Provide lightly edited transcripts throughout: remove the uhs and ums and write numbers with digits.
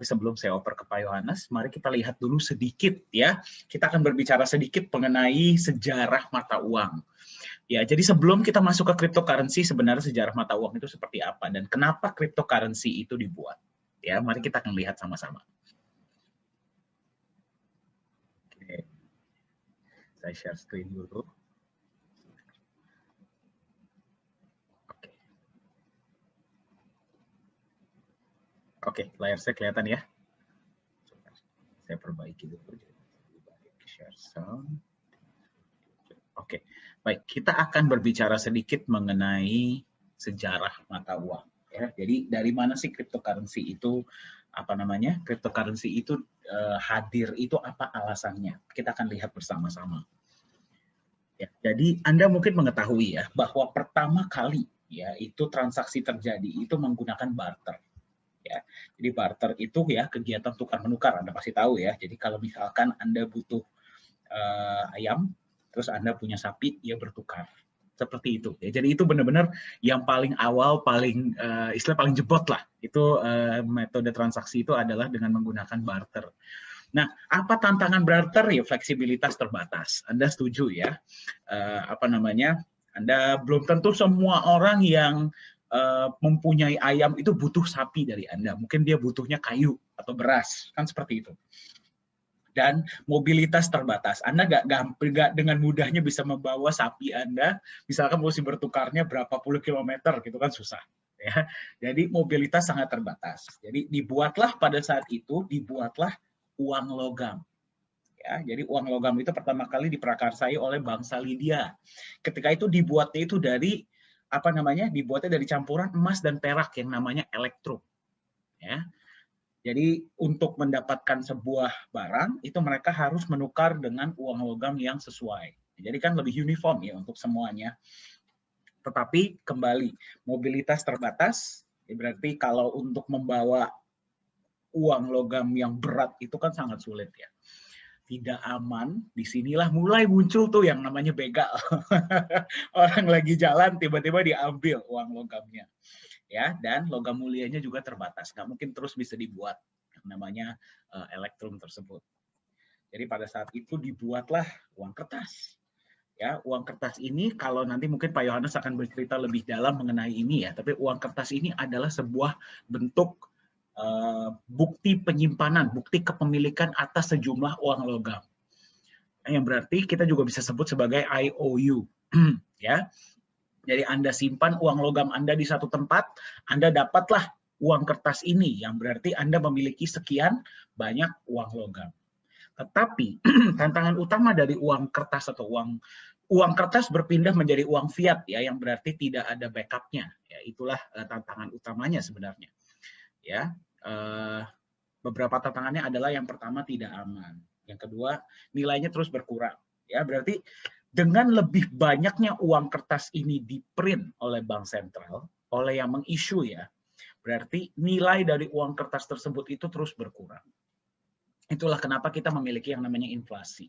sebelum saya oper ke Pak Yohanes, mari kita lihat dulu sedikit ya. Kita akan berbicara sedikit mengenai sejarah mata uang. Ya, jadi sebelum kita masuk ke cryptocurrency, sebenarnya sejarah mata uang itu seperti apa dan kenapa cryptocurrency itu dibuat. Ya, mari kita akan lihat sama-sama. Oke. Saya share screen dulu. Oke, layar saya kelihatan ya. Saya perbaiki dulu. Share sound. Oke, baik. Kita akan berbicara sedikit mengenai sejarah mata uang. Ya, jadi dari mana sih cryptocurrency itu cryptocurrency itu hadir itu apa alasannya? Kita akan lihat bersama-sama. Ya, jadi Anda mungkin mengetahui ya bahwa pertama kali ya itu transaksi terjadi itu menggunakan barter. Ya. Jadi barter itu ya kegiatan tukar menukar, Anda pasti tahu ya. Jadi kalau misalkan Anda butuh ayam, terus Anda punya sapi, ya bertukar. Seperti itu. Ya, jadi itu benar-benar yang paling awal, paling istilah paling jebot lah. Itu metode transaksi itu adalah dengan menggunakan barter. Nah, apa tantangan barter? Ya fleksibilitas terbatas. Anda setuju ya? Anda belum tentu semua orang yang mempunyai ayam itu butuh sapi dari Anda. Mungkin dia butuhnya kayu atau beras, kan seperti itu. Dan mobilitas terbatas. Anda nggak dengan mudahnya bisa membawa sapi Anda, misalkan mesti bertukarnya berapa puluh kilometer, gitu kan susah. Ya. Jadi mobilitas sangat terbatas. Jadi dibuatlah pada saat itu, uang logam. Ya, jadi uang logam itu pertama kali diprakarsai oleh bangsa Lydia. Ketika itu dibuatnya itu dari dibuatnya dari campuran emas dan perak yang namanya elektrum. Ya. Jadi untuk mendapatkan sebuah barang itu mereka harus menukar dengan uang logam yang sesuai. Jadi kan lebih uniform ya untuk semuanya. Tetapi kembali mobilitas terbatas, berarti kalau untuk membawa uang logam yang berat itu kan sangat sulit ya. Tidak aman, disinilah mulai muncul tuh yang namanya begal. Orang lagi jalan tiba-tiba diambil uang logamnya. Ya, dan logam mulianya juga terbatas, nggak mungkin terus bisa dibuat yang namanya elektrum tersebut. Jadi pada saat itu dibuatlah uang kertas. Ya, uang kertas ini kalau nanti mungkin Pak Yohanes akan bercerita lebih dalam mengenai ini ya, tapi uang kertas ini adalah sebuah bentuk bukti penyimpanan, bukti kepemilikan atas sejumlah uang logam. Yang berarti kita juga bisa sebut sebagai IOU. Ya. Jadi Anda simpan uang logam Anda di satu tempat, Anda dapatlah uang kertas ini, yang berarti Anda memiliki sekian banyak uang logam. Tetapi tantangan utama dari uang kertas atau uang kertas berpindah menjadi uang fiat ya, yang berarti tidak ada backupnya. Ya, itulah tantangan utamanya sebenarnya. Ya, beberapa tantangannya adalah yang pertama tidak aman, yang kedua nilainya terus berkurang. Ya, berarti dengan lebih banyaknya uang kertas ini di-print oleh bank sentral, oleh yang meng-issue ya, berarti nilai dari uang kertas tersebut itu terus berkurang. Itulah kenapa kita memiliki yang namanya inflasi.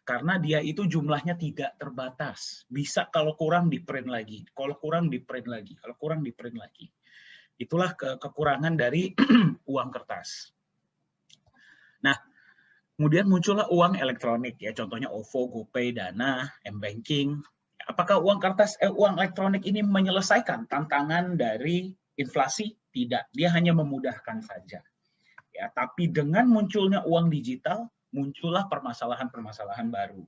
Karena dia itu jumlahnya tidak terbatas. Bisa kalau kurang di-print lagi, kalau kurang di-print lagi, kalau kurang di-print lagi. Itulah kekurangan dari uang kertas. Nah, kemudian muncullah uang elektronik ya, contohnya OVO, GoPay, Dana, M-Banking. Apakah uang elektronik ini menyelesaikan tantangan dari inflasi? Tidak, dia hanya memudahkan saja. Ya, tapi dengan munculnya uang digital, muncullah permasalahan-permasalahan baru.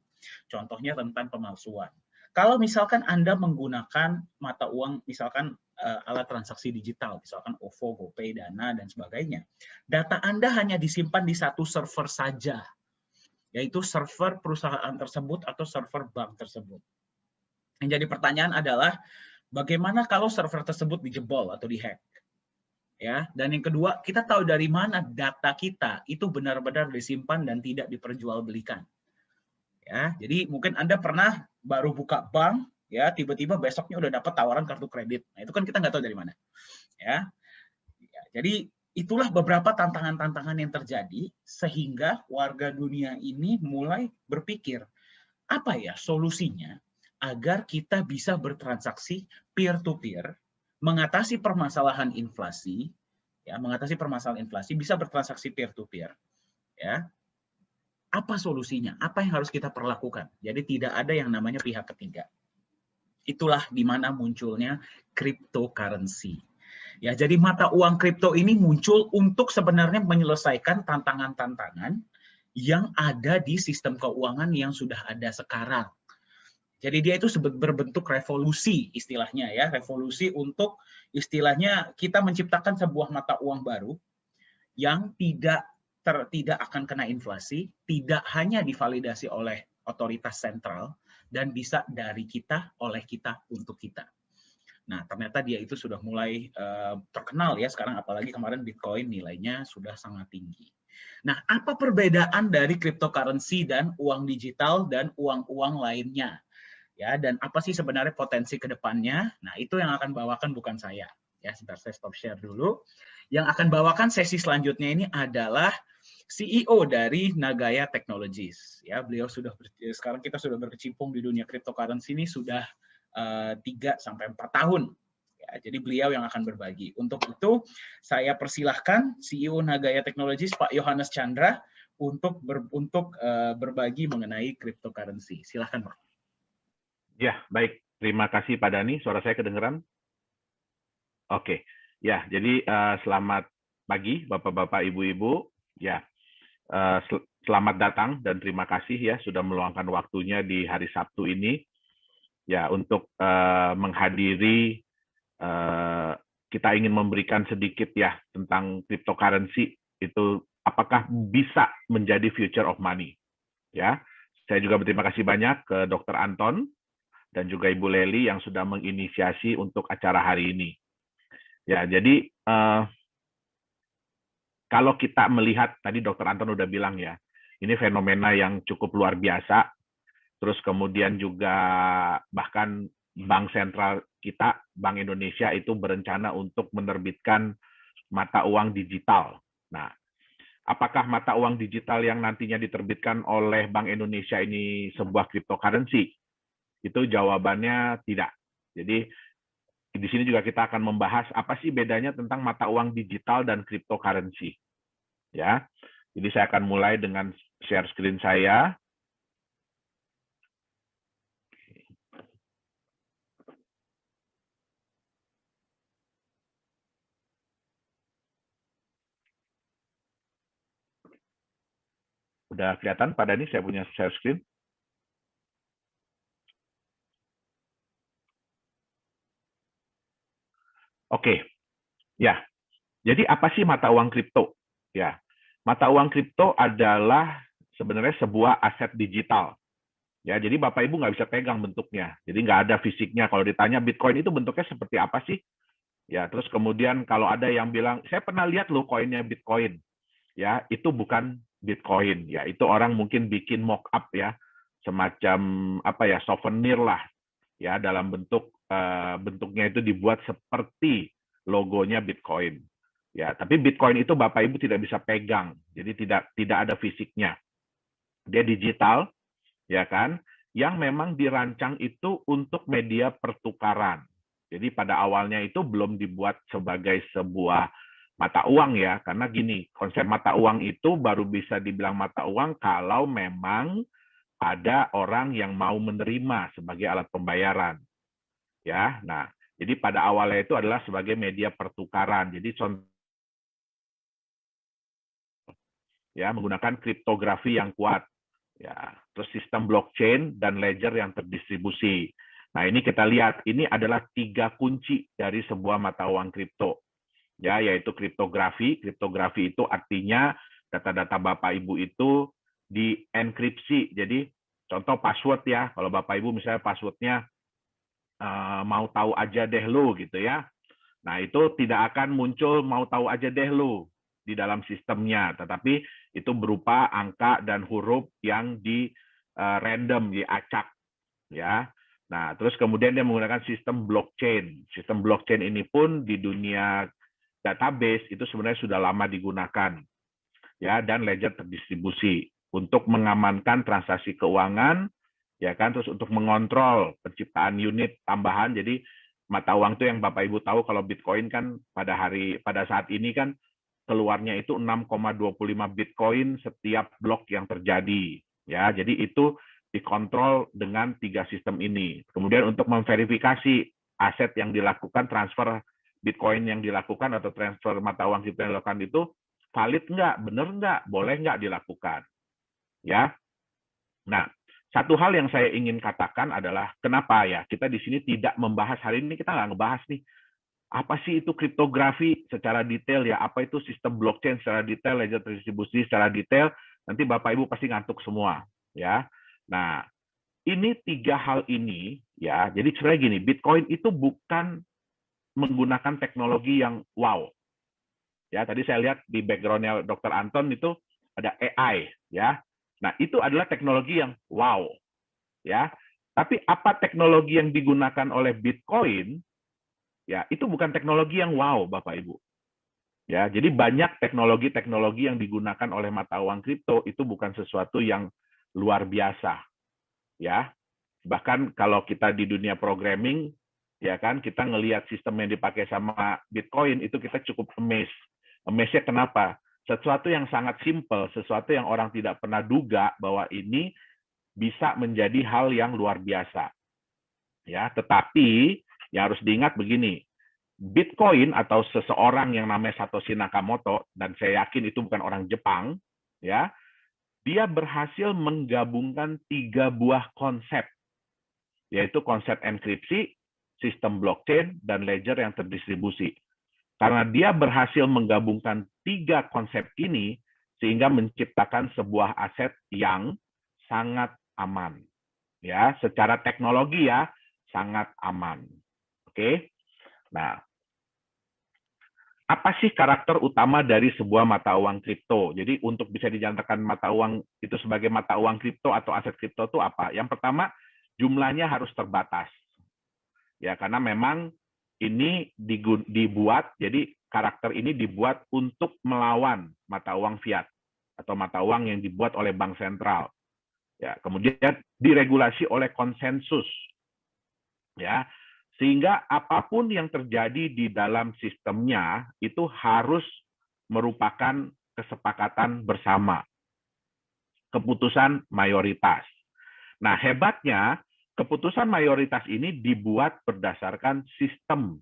Contohnya tentang pemalsuan. Kalau misalkan Anda menggunakan mata uang, misalkan alat transaksi digital, misalkan OVO, GoPay, Dana, dan sebagainya, data Anda hanya disimpan di satu server saja, yaitu server perusahaan tersebut atau server bank tersebut. Yang jadi pertanyaan adalah, bagaimana kalau server tersebut dijebol atau dihack? Ya, dan yang kedua, kita tahu dari mana data kita itu benar-benar disimpan dan tidak diperjualbelikan. Ya, jadi mungkin Anda pernah baru buka bank, ya tiba-tiba besoknya udah dapat tawaran kartu kredit. Nah, itu kan kita nggak tahu dari mana. Ya, jadi itulah beberapa tantangan-tantangan yang terjadi sehingga warga dunia ini mulai berpikir, apa ya solusinya agar kita bisa bertransaksi peer-to-peer, mengatasi permasalahan inflasi, ya, mengatasi permasalahan inflasi, bisa bertransaksi peer-to-peer. Ya. Apa solusinya? Apa yang harus kita perlakukan? Jadi tidak ada yang namanya pihak ketiga. Itulah di mana munculnya cryptocurrency. Ya, jadi mata uang kripto ini muncul untuk sebenarnya menyelesaikan tantangan-tantangan yang ada di sistem keuangan yang sudah ada sekarang. Jadi dia itu berbentuk revolusi istilahnya ya, revolusi untuk istilahnya kita menciptakan sebuah mata uang baru yang tidak akan kena inflasi, tidak hanya divalidasi oleh otoritas sentral dan bisa dari kita, oleh kita, untuk kita. Nah, ternyata dia itu sudah mulai terkenal ya sekarang, apalagi kemarin Bitcoin nilainya sudah sangat tinggi. Nah, apa perbedaan dari cryptocurrency dan uang digital dan uang-uang lainnya? Ya, dan apa sih sebenarnya potensi ke depannya? Nah, itu yang akan bawakan bukan saya. Ya, sebentar saya stop share dulu. Yang akan bawakan sesi selanjutnya ini adalah CEO dari Nagaya Technologies. Ya, beliau sekarang kita sudah berkecimpung di dunia cryptocurrency ini sudah 3-4 tahun. Ya, jadi beliau yang akan berbagi. Untuk itu, saya persilahkan CEO Nagaya Technologies, Pak Yohanes Chandra, untuk berbagi mengenai cryptocurrency. Silahkan, Pak. Ya, baik. Terima kasih Pak Dhani. Suara saya kedengeran? Oke. Ya, jadi selamat pagi Bapak-Bapak, Ibu-Ibu. Ya, selamat datang dan terima kasih ya sudah meluangkan waktunya di hari Sabtu ini. Ya, untuk menghadiri, kita ingin memberikan sedikit ya tentang cryptocurrency itu apakah bisa menjadi future of money. Ya, saya juga berterima kasih banyak ke Dr. Anton dan juga Ibu Leli yang sudah menginisiasi untuk acara hari ini. Ya, jadi kalau kita melihat, tadi Dr. Anton udah bilang ya, ini fenomena yang cukup luar biasa, terus kemudian juga bahkan Bank Sentral kita, Bank Indonesia itu berencana untuk menerbitkan mata uang digital. Nah, apakah mata uang digital yang nantinya diterbitkan oleh Bank Indonesia ini sebuah cryptocurrency? Itu jawabannya tidak. Jadi di sini juga kita akan membahas apa sih bedanya tentang mata uang digital dan cryptocurrency. Ya. Jadi saya akan mulai dengan share screen saya. Udah kelihatan Pak Dhani saya punya share screen? Oke. Ya. Jadi apa sih mata uang kripto? Ya. Mata uang kripto adalah sebenarnya sebuah aset digital. Ya, jadi Bapak Ibu nggak bisa pegang bentuknya. Jadi nggak ada fisiknya. Kalau ditanya Bitcoin itu bentuknya seperti apa sih? Ya, terus kemudian kalau ada yang bilang, saya pernah lihat loh koinnya Bitcoin. Ya, itu bukan Bitcoin. Ya, itu orang mungkin bikin mock up ya, semacam apa ya, souvenir lah. Ya, dalam bentuknya itu dibuat seperti logonya Bitcoin. Ya, tapi Bitcoin itu Bapak Ibu tidak bisa pegang. Jadi tidak ada fisiknya. Dia digital, ya kan? Yang memang dirancang itu untuk media pertukaran. Jadi pada awalnya itu belum dibuat sebagai sebuah mata uang ya, karena gini, konsep mata uang itu baru bisa dibilang mata uang kalau memang ada orang yang mau menerima sebagai alat pembayaran. Ya, nah, jadi pada awalnya itu adalah sebagai media pertukaran. Jadi ya menggunakan kriptografi yang kuat. Ya, terus sistem blockchain dan ledger yang terdistribusi. Nah, ini kita lihat, ini adalah 3 kunci dari sebuah mata uang kripto. Ya, yaitu kriptografi. Kriptografi itu artinya data-data Bapak Ibu itu dienkripsi. Jadi, contoh password ya, kalau Bapak Ibu misalnya passwordnya mau tahu aja deh lo gitu ya. Nah, itu tidak akan muncul mau tahu aja deh lo di dalam sistemnya, tetapi itu berupa angka dan huruf yang di random, diacak ya. Nah, terus kemudian dia menggunakan sistem blockchain. Sistem blockchain ini pun di dunia database itu sebenarnya sudah lama digunakan ya, dan ledger terdistribusi untuk mengamankan transaksi keuangan ya kan, terus untuk mengontrol penciptaan unit tambahan. Jadi mata uang itu yang Bapak Ibu tahu kalau Bitcoin kan pada saat ini kan keluarnya itu 6,25 Bitcoin setiap blok yang terjadi. Ya, jadi itu dikontrol dengan 3 sistem ini. Kemudian untuk memverifikasi aset yang dilakukan, transfer Bitcoin yang dilakukan atau transfer mata uang kripto yang dilakukan itu valid nggak, benar nggak, boleh nggak dilakukan. Ya, nah satu hal yang saya ingin katakan adalah kenapa ya kita di sini tidak membahas hari ini, kita nggak ngebahas nih apa sih itu kriptografi secara detail ya, apa itu sistem blockchain secara detail, ledger distribusi secara detail, nanti Bapak Ibu pasti ngantuk semua ya. Nah, ini 3 hal ini ya. Jadi sebenarnya gini, Bitcoin itu bukan menggunakan teknologi yang wow. Ya, tadi saya lihat di background-nya Dr. Anton itu ada AI ya. Nah, itu adalah teknologi yang wow ya. Tapi apa teknologi yang digunakan oleh Bitcoin? Ya, itu bukan teknologi yang wow, Bapak Ibu. Ya, jadi banyak teknologi-teknologi yang digunakan oleh mata uang kripto itu bukan sesuatu yang luar biasa. Ya. Bahkan kalau kita di dunia programming, ya kan, kita ngelihat sistem yang dipakai sama Bitcoin itu kita cukup amazed. Amazed-nya kenapa? Sesuatu yang sangat simple, sesuatu yang orang tidak pernah duga bahwa ini bisa menjadi hal yang luar biasa. Ya, tetapi yang harus diingat begini, Bitcoin atau seseorang yang namanya Satoshi Nakamoto, dan saya yakin itu bukan orang Jepang, ya, dia berhasil menggabungkan 3 buah konsep, yaitu konsep enkripsi, sistem blockchain, dan ledger yang terdistribusi. Karena dia berhasil menggabungkan 3 konsep ini, sehingga menciptakan sebuah aset yang sangat aman. Ya, secara teknologi ya, sangat aman. Oke. Nah, apa sih karakter utama dari sebuah mata uang kripto? Jadi untuk bisa dinyatakan mata uang itu sebagai mata uang kripto atau aset kripto itu apa? Yang pertama, jumlahnya harus terbatas. Ya, karena memang ini dibuat, jadi karakter ini dibuat untuk melawan mata uang fiat atau mata uang yang dibuat oleh bank sentral. Ya, kemudian diregulasi oleh konsensus. Ya, sehingga apapun yang terjadi di dalam sistemnya itu harus merupakan kesepakatan bersama, keputusan mayoritas. Nah, hebatnya keputusan mayoritas ini dibuat berdasarkan sistem,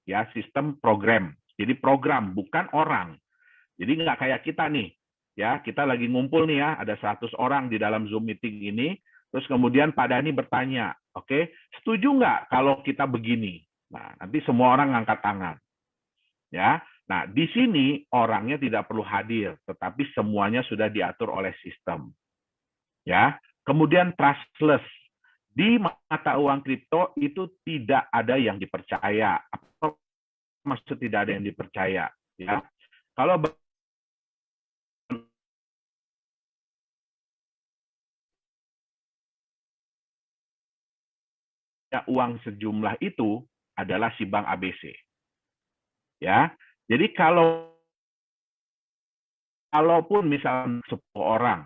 ya, sistem program. Jadi program, bukan orang. Jadi nggak kayak kita nih, ya, kita lagi ngumpul nih ya, ada 100 orang di dalam Zoom meeting ini, terus kemudian Pak Dhani bertanya, oke, setuju nggak kalau kita begini? Nah, nanti semua orang ngangkat tangan. Ya, nah di sini orangnya tidak perlu hadir, tetapi semuanya sudah diatur oleh sistem. Ya, kemudian trustless. Di mata uang kripto itu tidak ada yang dipercaya. Apa maksud tidak ada yang dipercaya? Ya, kalau uang sejumlah itu adalah si bank ABC. Ya, jadi kalaupun misalnya 10 orang,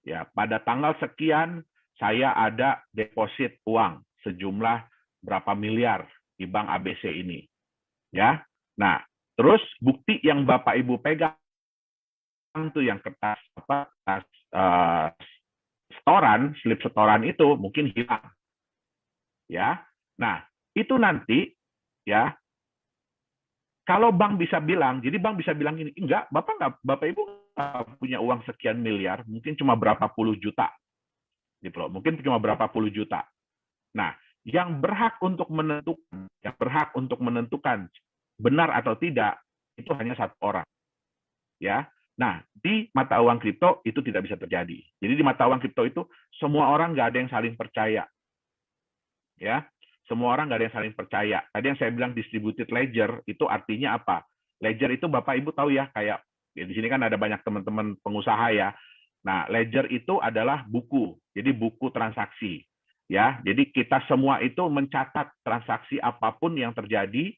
ya pada tanggal sekian saya ada deposit uang sejumlah berapa miliar di bank ABC ini, ya. Nah, terus bukti yang Bapak Ibu pegang tuh yang kertas setoran, slip setoran itu mungkin hilang, ya. Nah, itu nanti ya kalau bank bisa bilang, jadi bank bisa bilang gini, enggak, Bapak Ibu punya uang sekian miliar, mungkin cuma berapa puluh juta, gitu loh, mungkin cuma berapa puluh juta. Nah, yang berhak untuk menentukan benar atau tidak itu hanya 1 orang, ya. Nah, di mata uang kripto itu tidak bisa terjadi. Jadi di mata uang kripto itu semua orang nggak ada yang saling percaya, ya. Semua orang nggak ada yang saling percaya. Tadi yang saya bilang distributed ledger itu artinya apa? Ledger itu Bapak Ibu tahu ya, kayak ya di sini kan ada banyak teman-teman pengusaha ya. Nah, ledger itu adalah buku. Jadi buku transaksi. Ya, jadi kita semua itu mencatat transaksi apapun yang terjadi,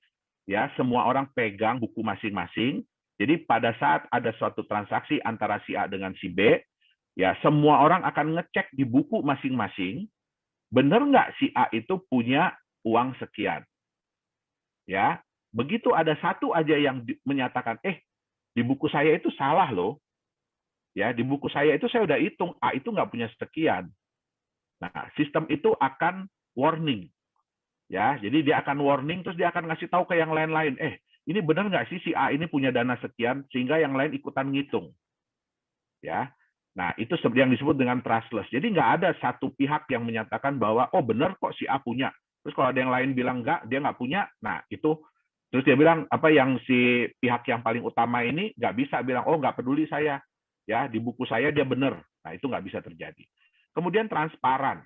ya, semua orang pegang buku masing-masing. Jadi pada saat ada suatu transaksi antara si A dengan si B, ya semua orang akan ngecek di buku masing-masing, benar nggak si A itu punya uang sekian? ya. Begitu ada satu aja yang menyatakan, di buku saya itu salah loh, ya di buku saya itu saya udah hitung A itu nggak punya sekian. Nah, sistem itu akan warning, ya. Jadi dia akan warning, terus dia akan ngasih tahu ke yang lain-lain, ini benar nggak sih si A ini punya dana sekian, sehingga yang lain ikutan ngitung, ya. Nah, itu yang disebut dengan trustless. Jadi nggak ada satu pihak yang menyatakan bahwa, oh benar kok si A punya. Terus kalau ada yang lain bilang nggak, dia nggak punya, nah itu, terus dia bilang, apa yang si pihak yang paling utama ini nggak bisa bilang, oh nggak peduli saya, ya di buku saya dia benar. Nah, itu nggak bisa terjadi. Kemudian transparan.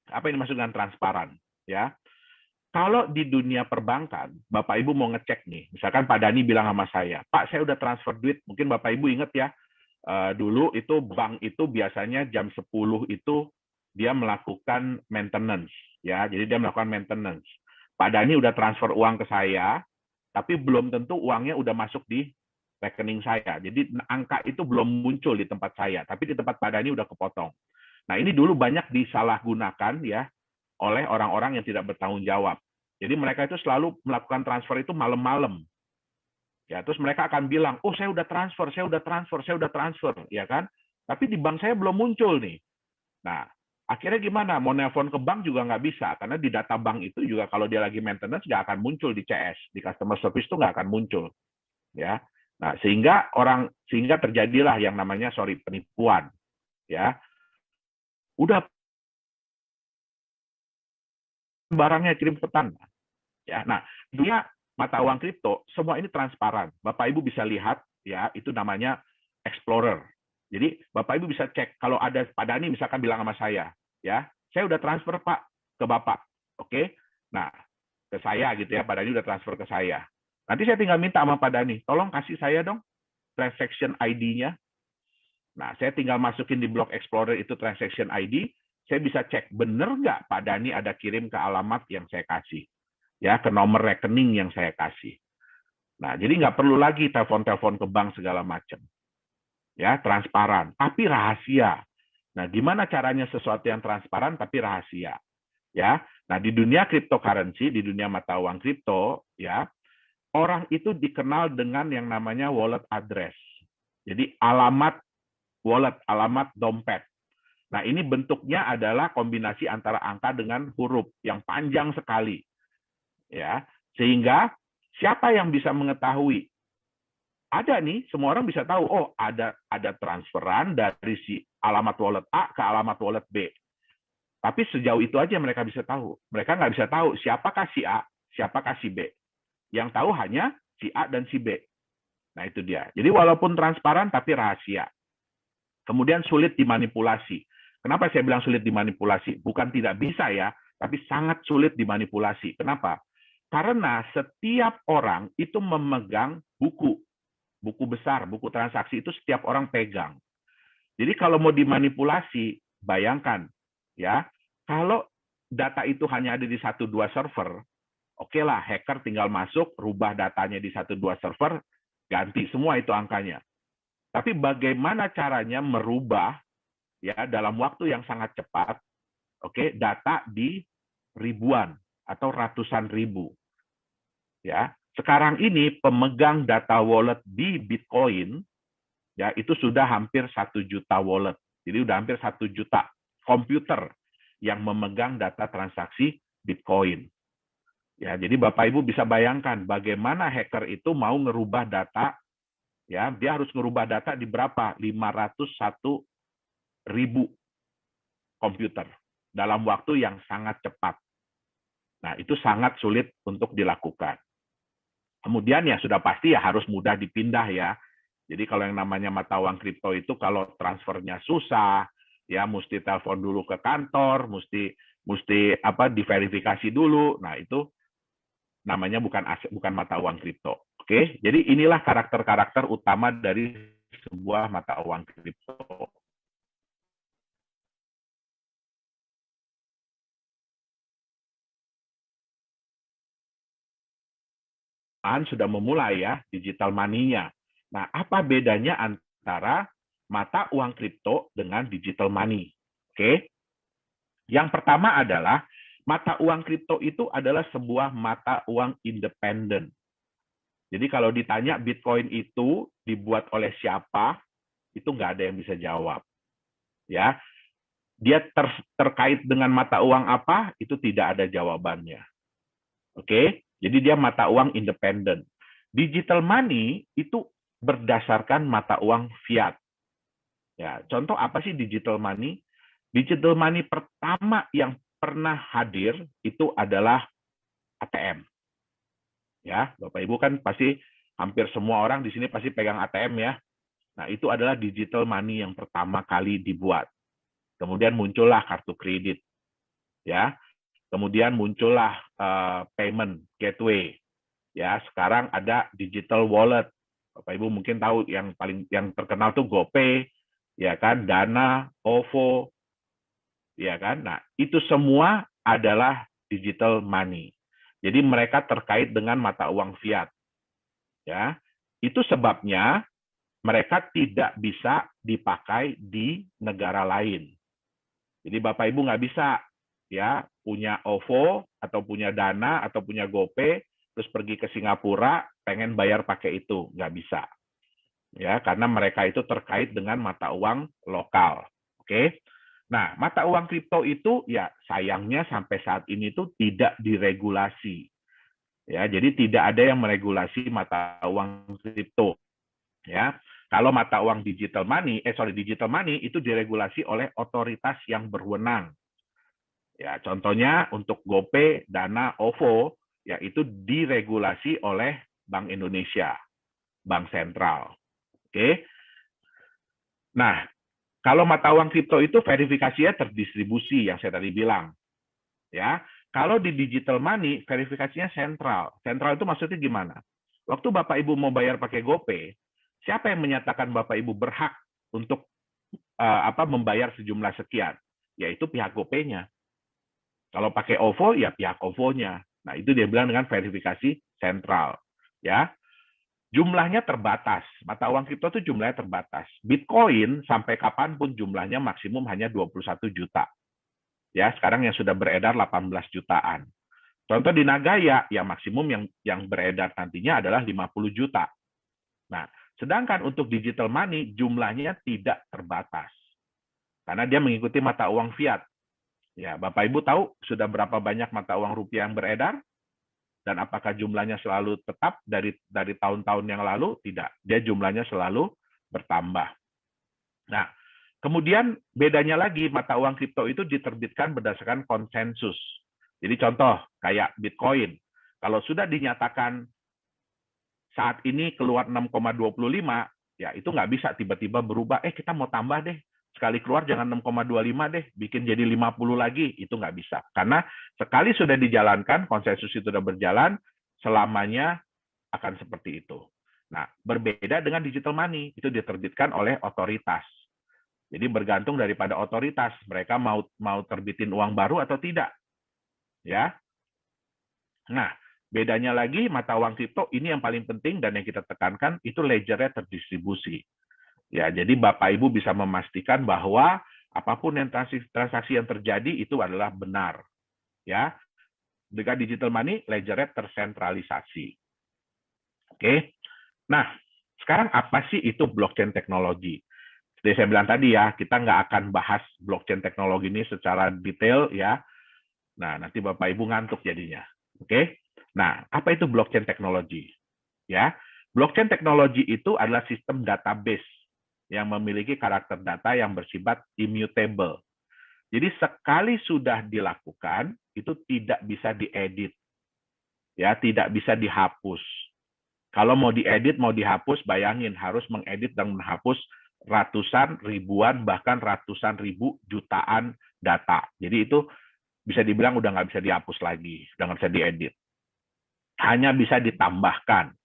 Apa yang dimaksud dengan transparan? Ya, kalau di dunia perbankan, Bapak Ibu mau ngecek nih, misalkan Pak Dani bilang sama saya, Pak saya udah transfer duit, mungkin Bapak Ibu ingat ya, dulu itu bank itu biasanya jam 10 itu dia melakukan maintenance, ya, jadi dia melakukan maintenance. Pak Dani udah transfer uang ke saya, tapi belum tentu uangnya udah masuk di rekening saya. Jadi angka itu belum muncul di tempat saya, tapi di tempat Pak Dani udah kepotong. Nah, ini dulu banyak disalahgunakan ya oleh orang-orang yang tidak bertanggung jawab. Jadi mereka itu selalu melakukan transfer itu malam-malam. Ya, terus mereka akan bilang, oh saya udah transfer, ya kan? Tapi di bank saya belum muncul nih. Nah, akhirnya gimana? Mau nelpon ke bank juga nggak bisa, karena di data bank itu juga kalau dia lagi maintenance nggak akan muncul di CS, di customer service itu nggak akan muncul. Ya, nah sehingga terjadilah yang namanya penipuan. Ya, udah barangnya kirim pesan. Ya, nah dia mata uang kripto semua ini transparan. Bapak Ibu bisa lihat ya, itu namanya Explorer. Jadi Bapak Ibu bisa cek kalau ada Pak Dani misalkan bilang sama saya, ya, saya udah transfer Pak ke Bapak. Oke. Nah, ke saya gitu ya, Pak Dani udah transfer ke saya. Nanti saya tinggal minta sama Pak Dani, tolong kasih saya dong transaction ID-nya. Nah, saya tinggal masukin di blok Explorer itu transaction ID, saya bisa cek bener nggak Pak Dani ada kirim ke alamat yang saya kasih, ya ke nomor rekening yang saya kasih. Nah, jadi nggak perlu lagi telepon-telepon ke bank segala macam, ya transparan, tapi rahasia. Nah, gimana caranya sesuatu yang transparan tapi rahasia, ya? Nah, di dunia cryptocurrency, di dunia mata uang kripto, ya orang itu dikenal dengan yang namanya wallet address. Jadi alamat wallet, alamat dompet. Nah, ini bentuknya adalah kombinasi antara angka dengan huruf yang panjang sekali. Ya, sehingga siapa yang bisa mengetahui? Ada nih, semua orang bisa tahu, oh ada transferan dari si alamat wallet A ke alamat wallet B. Tapi sejauh itu aja mereka bisa tahu. Mereka nggak bisa tahu siapakah si A, siapakah si B. Yang tahu hanya si A dan si B. Nah, itu dia. Jadi walaupun transparan tapi rahasia. Kemudian sulit dimanipulasi. Kenapa saya bilang sulit dimanipulasi? Bukan tidak bisa ya, tapi sangat sulit dimanipulasi. Kenapa? Karena setiap orang itu memegang buku besar, buku transaksi itu setiap orang pegang. Jadi kalau mau dimanipulasi, bayangkan ya, kalau data itu hanya ada di 1-2 server, oke lah, hacker tinggal masuk, rubah datanya di 1-2 server, ganti semua itu angkanya. Tapi bagaimana caranya merubah ya dalam waktu yang sangat cepat, oke, data di ribuan atau ratusan ribu. Ya, sekarang ini pemegang data wallet di Bitcoin ya itu sudah hampir 1 juta wallet. Jadi udah hampir 1 juta komputer yang memegang data transaksi Bitcoin. Ya, jadi Bapak Ibu bisa bayangkan bagaimana hacker itu mau ngerubah data, ya, dia harus ngerubah data di berapa? 501 ribu komputer dalam waktu yang sangat cepat. Nah, itu sangat sulit untuk dilakukan. Kemudian ya sudah pasti ya harus mudah dipindah ya. Jadi kalau yang namanya mata uang kripto itu kalau transfernya susah, ya mesti telepon dulu ke kantor, mesti diverifikasi dulu. Nah, itu namanya bukan aset, bukan mata uang kripto. Oke, jadi inilah karakter-karakter utama dari sebuah mata uang kripto. Sudah memulai ya digital money-nya. Nah, apa bedanya antara mata uang kripto dengan digital money? Oke. Yang pertama adalah Mata uang kripto itu adalah sebuah mata uang independen. Jadi kalau ditanya Bitcoin itu dibuat oleh siapa, itu nggak ada yang bisa jawab. Ya, dia terkait dengan mata uang apa, itu tidak ada jawabannya. Oke, jadi dia mata uang independen. Digital money itu berdasarkan mata uang fiat. Ya, contoh apa sih digital money? Digital money pertama yang pernah hadir itu adalah ATM. Ya, Bapak Ibu kan pasti hampir semua orang di sini pasti pegang ATM ya. Nah, itu adalah digital money yang pertama kali dibuat. Kemudian muncullah kartu kredit, ya. Kemudian muncullah payment gateway, ya. Sekarang ada digital wallet. Bapak Ibu mungkin tahu yang terkenal tuh GoPay, ya kan, Dana, OVO, ya kan. Nah, itu semua adalah digital money. Jadi mereka terkait dengan mata uang fiat, ya. Itu sebabnya mereka tidak bisa dipakai di negara lain. Jadi Bapak Ibu nggak bisa ya punya OVO atau punya Dana atau punya GoPay terus pergi ke Singapura pengen bayar pakai itu, nggak bisa. Ya, karena mereka itu terkait dengan mata uang lokal. Oke. Nah, mata uang kripto itu ya sayangnya sampai saat ini tuh tidak diregulasi. Ya, jadi tidak ada yang meregulasi mata uang kripto. Ya, kalau mata uang digital money itu diregulasi oleh otoritas yang berwenang. Ya, contohnya untuk GoPay, Dana, OVO, ya itu diregulasi oleh Bank Indonesia, Bank Sentral. Oke. Nah, kalau mata uang kripto itu verifikasinya terdistribusi yang saya tadi bilang. Ya, kalau di digital money verifikasinya sentral. Sentral itu maksudnya gimana? Waktu Bapak Ibu mau bayar pakai GoPay, siapa yang menyatakan Bapak Ibu berhak untuk membayar sejumlah sekian? Yaitu pihak GoPay-nya. Kalau pakai OVO ya pihak OVO-nya. Nah, itu dia bilang dengan verifikasi sentral. Ya. Jumlahnya terbatas. Mata uang kripto itu jumlahnya terbatas. Bitcoin sampai kapanpun jumlahnya maksimum hanya 21 juta. Ya, sekarang yang sudah beredar 18 jutaan. Contoh di Nagaya, yang maksimum yang beredar nantinya adalah 50 juta. Nah, sedangkan untuk digital money jumlahnya tidak terbatas. Karena dia mengikuti mata uang fiat. Ya, Bapak Ibu tahu sudah berapa banyak mata uang rupiah yang beredar? Dan apakah jumlahnya selalu tetap dari tahun-tahun yang lalu? Tidak. Dia jumlahnya selalu bertambah. Nah, kemudian bedanya lagi mata uang kripto itu diterbitkan berdasarkan konsensus. Jadi contoh kayak Bitcoin. Kalau sudah dinyatakan saat ini keluar 6,25, ya itu nggak bisa tiba-tiba berubah, kita mau tambah deh. Sekali keluar jangan 6,25 deh, bikin jadi 50 lagi, itu nggak bisa. Karena sekali sudah dijalankan, konsensus itu sudah berjalan, selamanya akan seperti itu. Nah, berbeda dengan digital money, itu diterbitkan oleh otoritas. Jadi bergantung daripada otoritas, mereka mau terbitin uang baru atau tidak. Ya. Nah, bedanya lagi mata uang kripto ini yang paling penting dan yang kita tekankan itu ledgernya terdistribusi. Ya, jadi Bapak Ibu bisa memastikan bahwa apapun yang transaksi yang terjadi itu adalah benar. Ya. Dengan digital money ledgernya tersentralisasi. Oke. Nah, sekarang apa sih itu blockchain teknologi? Seperti saya bilang tadi ya, kita nggak akan bahas blockchain teknologi ini secara detail ya. Nah, nanti Bapak Ibu ngantuk jadinya. Oke. Nah, apa itu blockchain teknologi? Ya, blockchain teknologi itu adalah sistem database yang memiliki karakter data yang bersifat immutable. Jadi sekali sudah dilakukan, itu tidak bisa diedit. Ya, tidak bisa dihapus. Kalau mau diedit, mau dihapus, bayangin harus mengedit dan menghapus ratusan, ribuan, bahkan ratusan ribu jutaan data. Jadi itu bisa dibilang udah nggak bisa dihapus lagi, udah nggak bisa diedit. Hanya bisa ditambahkan.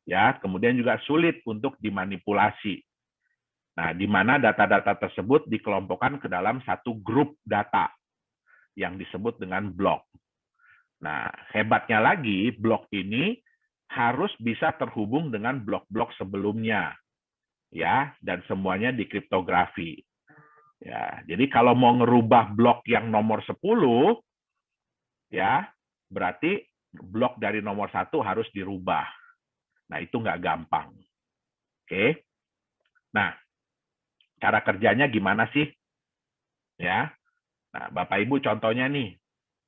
Ya, kemudian juga sulit untuk dimanipulasi. Nah, di mana data-data tersebut dikelompokkan ke dalam satu grup data yang disebut dengan blok. Nah, hebatnya lagi, blok ini harus bisa terhubung dengan blok-blok sebelumnya. Ya, dan semuanya dikriptografi. Ya, jadi kalau mau ngerubah blok yang nomor 10, ya berarti blok dari nomor 1 harus dirubah. Nah, itu nggak gampang. Oke. Nah, cara kerjanya gimana sih? Ya. Nah, Bapak Ibu contohnya nih,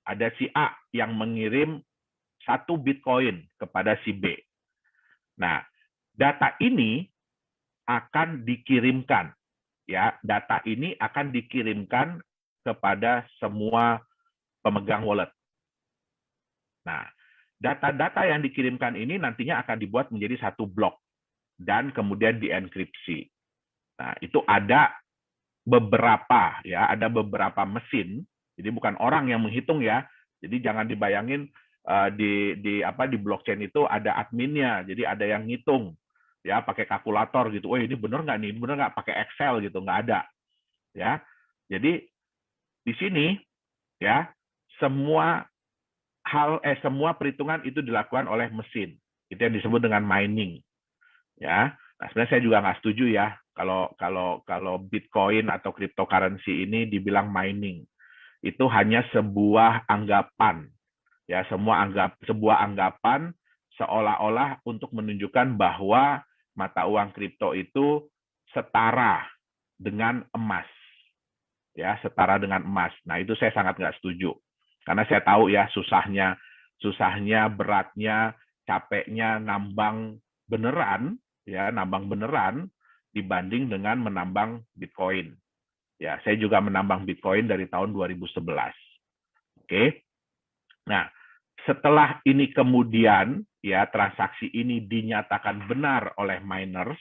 ada si A yang mengirim 1 Bitcoin kepada si B. Nah, data ini akan dikirimkan, ya. Data ini akan dikirimkan kepada semua pemegang wallet. Nah, data-data yang dikirimkan ini nantinya akan dibuat menjadi satu blok dan kemudian dienkripsi. Nah, itu ada beberapa, ya, ada beberapa mesin. Jadi bukan orang yang menghitung, ya. Jadi jangan dibayangin di blockchain itu ada adminnya. Jadi ada yang ngitung, ya, pakai kalkulator gitu. Oh, ini benar nggak nih? Benar nggak? Pakai Excel gitu, nggak ada, ya. Jadi di sini, ya, semua semua perhitungan itu dilakukan oleh mesin. Itu yang disebut dengan mining, ya. Nah, sebenarnya saya juga nggak setuju, ya, kalau Bitcoin atau cryptocurrency ini dibilang mining. Itu hanya sebuah anggapan, ya, sebuah anggapan seolah-olah untuk menunjukkan bahwa mata uang kripto itu setara dengan emas, ya, setara dengan emas. Nah, itu saya sangat nggak setuju. Karena saya tahu, ya, susahnya, beratnya, capeknya nambang beneran, ya, nambang beneran dibanding dengan menambang Bitcoin. Ya, saya juga menambang Bitcoin dari tahun 2011. Oke. Nah, setelah ini kemudian, ya, transaksi ini dinyatakan benar oleh miners,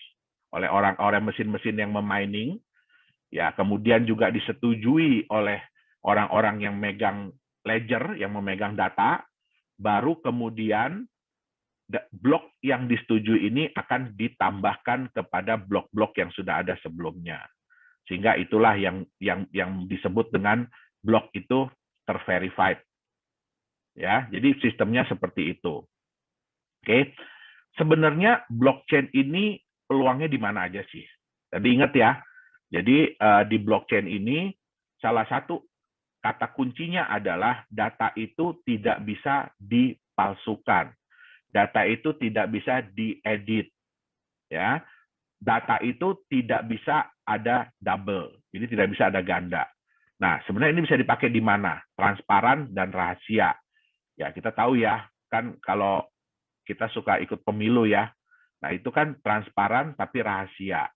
oleh orang-orang mesin-mesin yang memining, ya, kemudian juga disetujui oleh orang-orang yang megang ledger, yang memegang data, baru kemudian blok yang disetujui ini akan ditambahkan kepada blok-blok yang sudah ada sebelumnya. Sehingga itulah yang disebut dengan blok itu terverified. Ya, jadi sistemnya seperti itu. Oke. Sebenarnya blockchain ini peluangnya di mana aja sih? Tadi ingat, ya. Jadi di blockchain ini salah satu kata kuncinya adalah data itu tidak bisa dipalsukan. Data itu tidak bisa diedit, ya. Data itu tidak bisa ada double. Jadi tidak bisa ada ganda. Nah, sebenarnya ini bisa dipakai di mana? Transparan dan rahasia. Ya, kita tahu, ya, kan kalau kita suka ikut pemilu, ya. Nah, itu kan transparan tapi rahasia.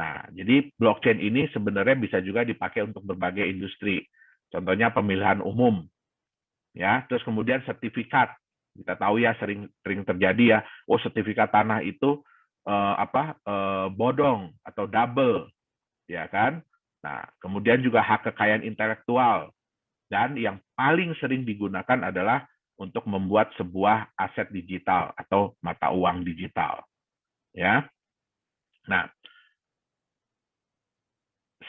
Nah, jadi blockchain ini sebenarnya bisa juga dipakai untuk berbagai industri. Contohnya pemilihan umum, ya. Terus kemudian sertifikat. Kita tahu, ya, sering terjadi, ya. Oh, sertifikat tanah itu bodong atau double, ya kan? Nah, kemudian juga hak kekayaan intelektual, dan yang paling sering digunakan adalah untuk membuat sebuah aset digital atau mata uang digital, ya. Nah,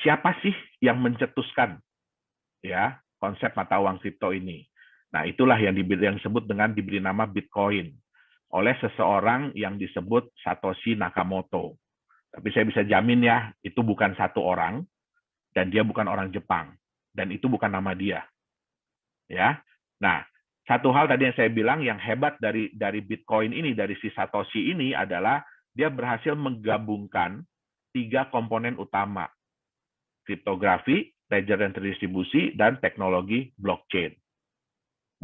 siapa sih yang mencetuskan, ya, konsep mata uang kripto ini? Nah, itulah yang disebut dengan diberi nama Bitcoin oleh seseorang yang disebut Satoshi Nakamoto. Tapi saya bisa jamin, ya, itu bukan satu orang, dan dia bukan orang Jepang, dan itu bukan nama dia, ya. Nah, satu hal tadi yang saya bilang yang hebat dari Bitcoin ini, dari si Satoshi ini adalah dia berhasil menggabungkan 3 komponen utama: kriptografi, ledger dan terdistribusi, dan teknologi blockchain.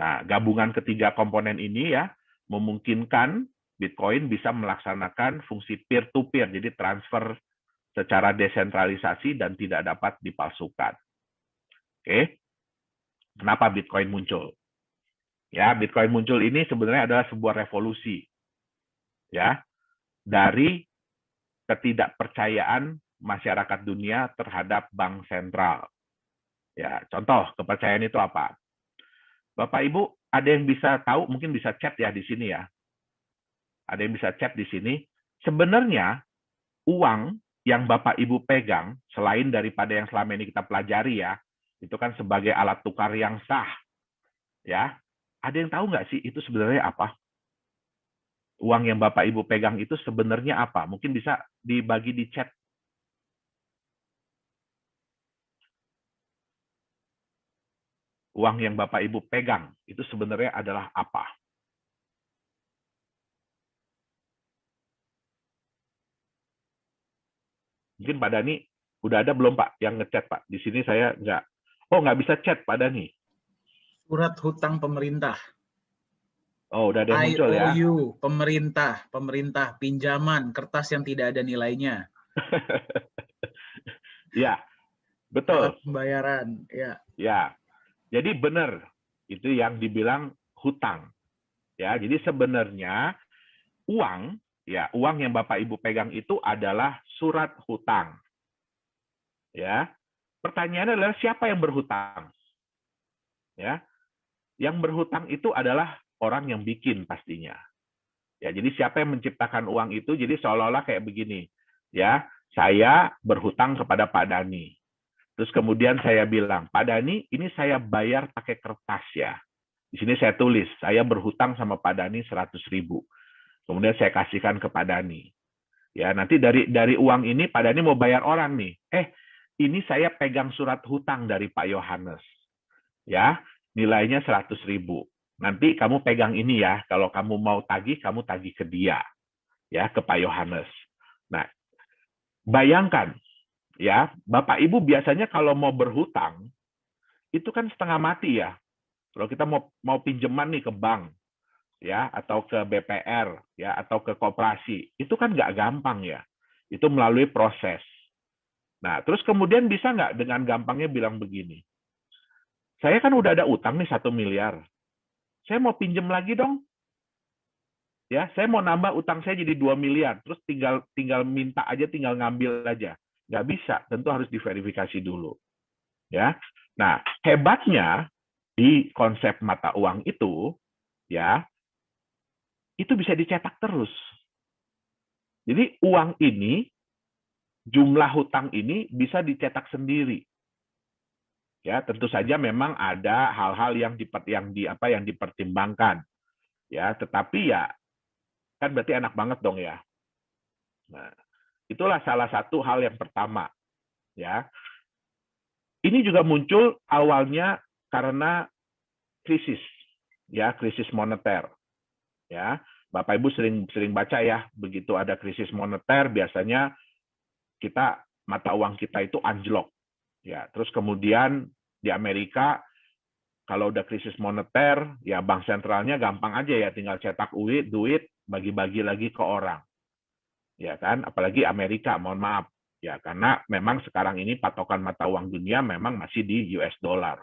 Nah, gabungan ketiga komponen ini, ya, memungkinkan Bitcoin bisa melaksanakan fungsi peer-to-peer, jadi transfer secara desentralisasi dan tidak dapat dipalsukan. Oke, kenapa Bitcoin muncul? Ya, Bitcoin muncul ini sebenarnya adalah sebuah revolusi, ya, dari ketidakpercayaan masyarakat dunia terhadap bank sentral. Ya, contoh kepercayaan itu apa? Bapak Ibu, ada yang bisa tahu, mungkin bisa chat, ya, di sini, ya. Ada yang bisa chat di sini. Sebenarnya uang yang Bapak Ibu pegang, selain daripada yang selama ini kita pelajari, ya, itu kan sebagai alat tukar yang sah, ya. Ada yang tahu nggak sih itu sebenarnya apa? Uang yang Bapak Ibu pegang itu sebenarnya apa? Mungkin bisa dibagi di chat. uang yang Bapak Ibu pegang itu sebenarnya adalah apa? Mungkin Pak Dani udah ada belum Pak yang ngechat Pak? Di sini saya nggak bisa chat Pak Dani. Surat hutang pemerintah. Oh, udah ada yang muncul ya. IOU, pemerintah, pinjaman, kertas yang tidak ada nilainya. Ya, betul. Syarat pembayaran, ya. Ya, jadi benar itu yang dibilang hutang. Ya, jadi sebenarnya uang, ya uang yang Bapak Ibu pegang itu adalah surat hutang. Ya, pertanyaannya adalah siapa yang berhutang? Ya, yang berhutang itu adalah orang yang bikin pastinya. Ya, jadi siapa yang menciptakan uang itu? Jadi seolah-olah kayak begini, ya, saya berhutang kepada Pak Dani. Terus kemudian saya bilang, Pak Dani, ini saya bayar pakai kertas ya. Di sini saya tulis, saya berhutang sama Pak Dani 100.000. Kemudian saya kasihkan ke Pak Dani. Ya, nanti dari uang ini Pak Dani mau bayar orang nih. Ini saya pegang surat hutang dari Pak Yohanes. Ya, nilainya 100.000. Nanti kamu pegang ini ya, kalau kamu mau tagih, kamu tagih ke dia, ya, ke Pak Yohanes. Nah, bayangkan, ya, Bapak Ibu biasanya kalau mau berhutang, itu kan setengah mati ya. Kalau kita mau pinjaman nih ke bank, ya, atau ke BPR, ya, atau ke koperasi, itu kan nggak gampang ya. Itu melalui proses. Nah, terus kemudian bisa nggak dengan gampangnya bilang begini, saya kan udah ada utang nih 1 miliar, saya mau pinjam lagi dong. Ya, saya mau nambah utang saya jadi 2 miliar, terus tinggal minta aja, tinggal ngambil aja. Nggak bisa, tentu harus diverifikasi dulu. Ya, nah hebatnya di konsep mata uang itu, ya, itu bisa dicetak terus. Jadi uang ini, jumlah hutang ini bisa dicetak sendiri. Ya, tentu saja memang ada hal-hal yang dipertimbangkan. Ya, tetapi ya kan berarti enak banget dong ya. Nah, itulah salah satu hal yang pertama, ya. Ini juga muncul awalnya karena krisis, ya, krisis moneter, ya. Bapak Ibu sering baca ya, begitu ada krisis moneter biasanya mata uang kita itu anjlok, ya. Terus kemudian di Amerika kalau udah krisis moneter, ya bank sentralnya gampang aja ya, tinggal cetak duit, bagi-bagi lagi ke orang. Ya kan, apalagi Amerika, mohon maaf. Ya, karena memang sekarang ini patokan mata uang dunia memang masih di US dollar.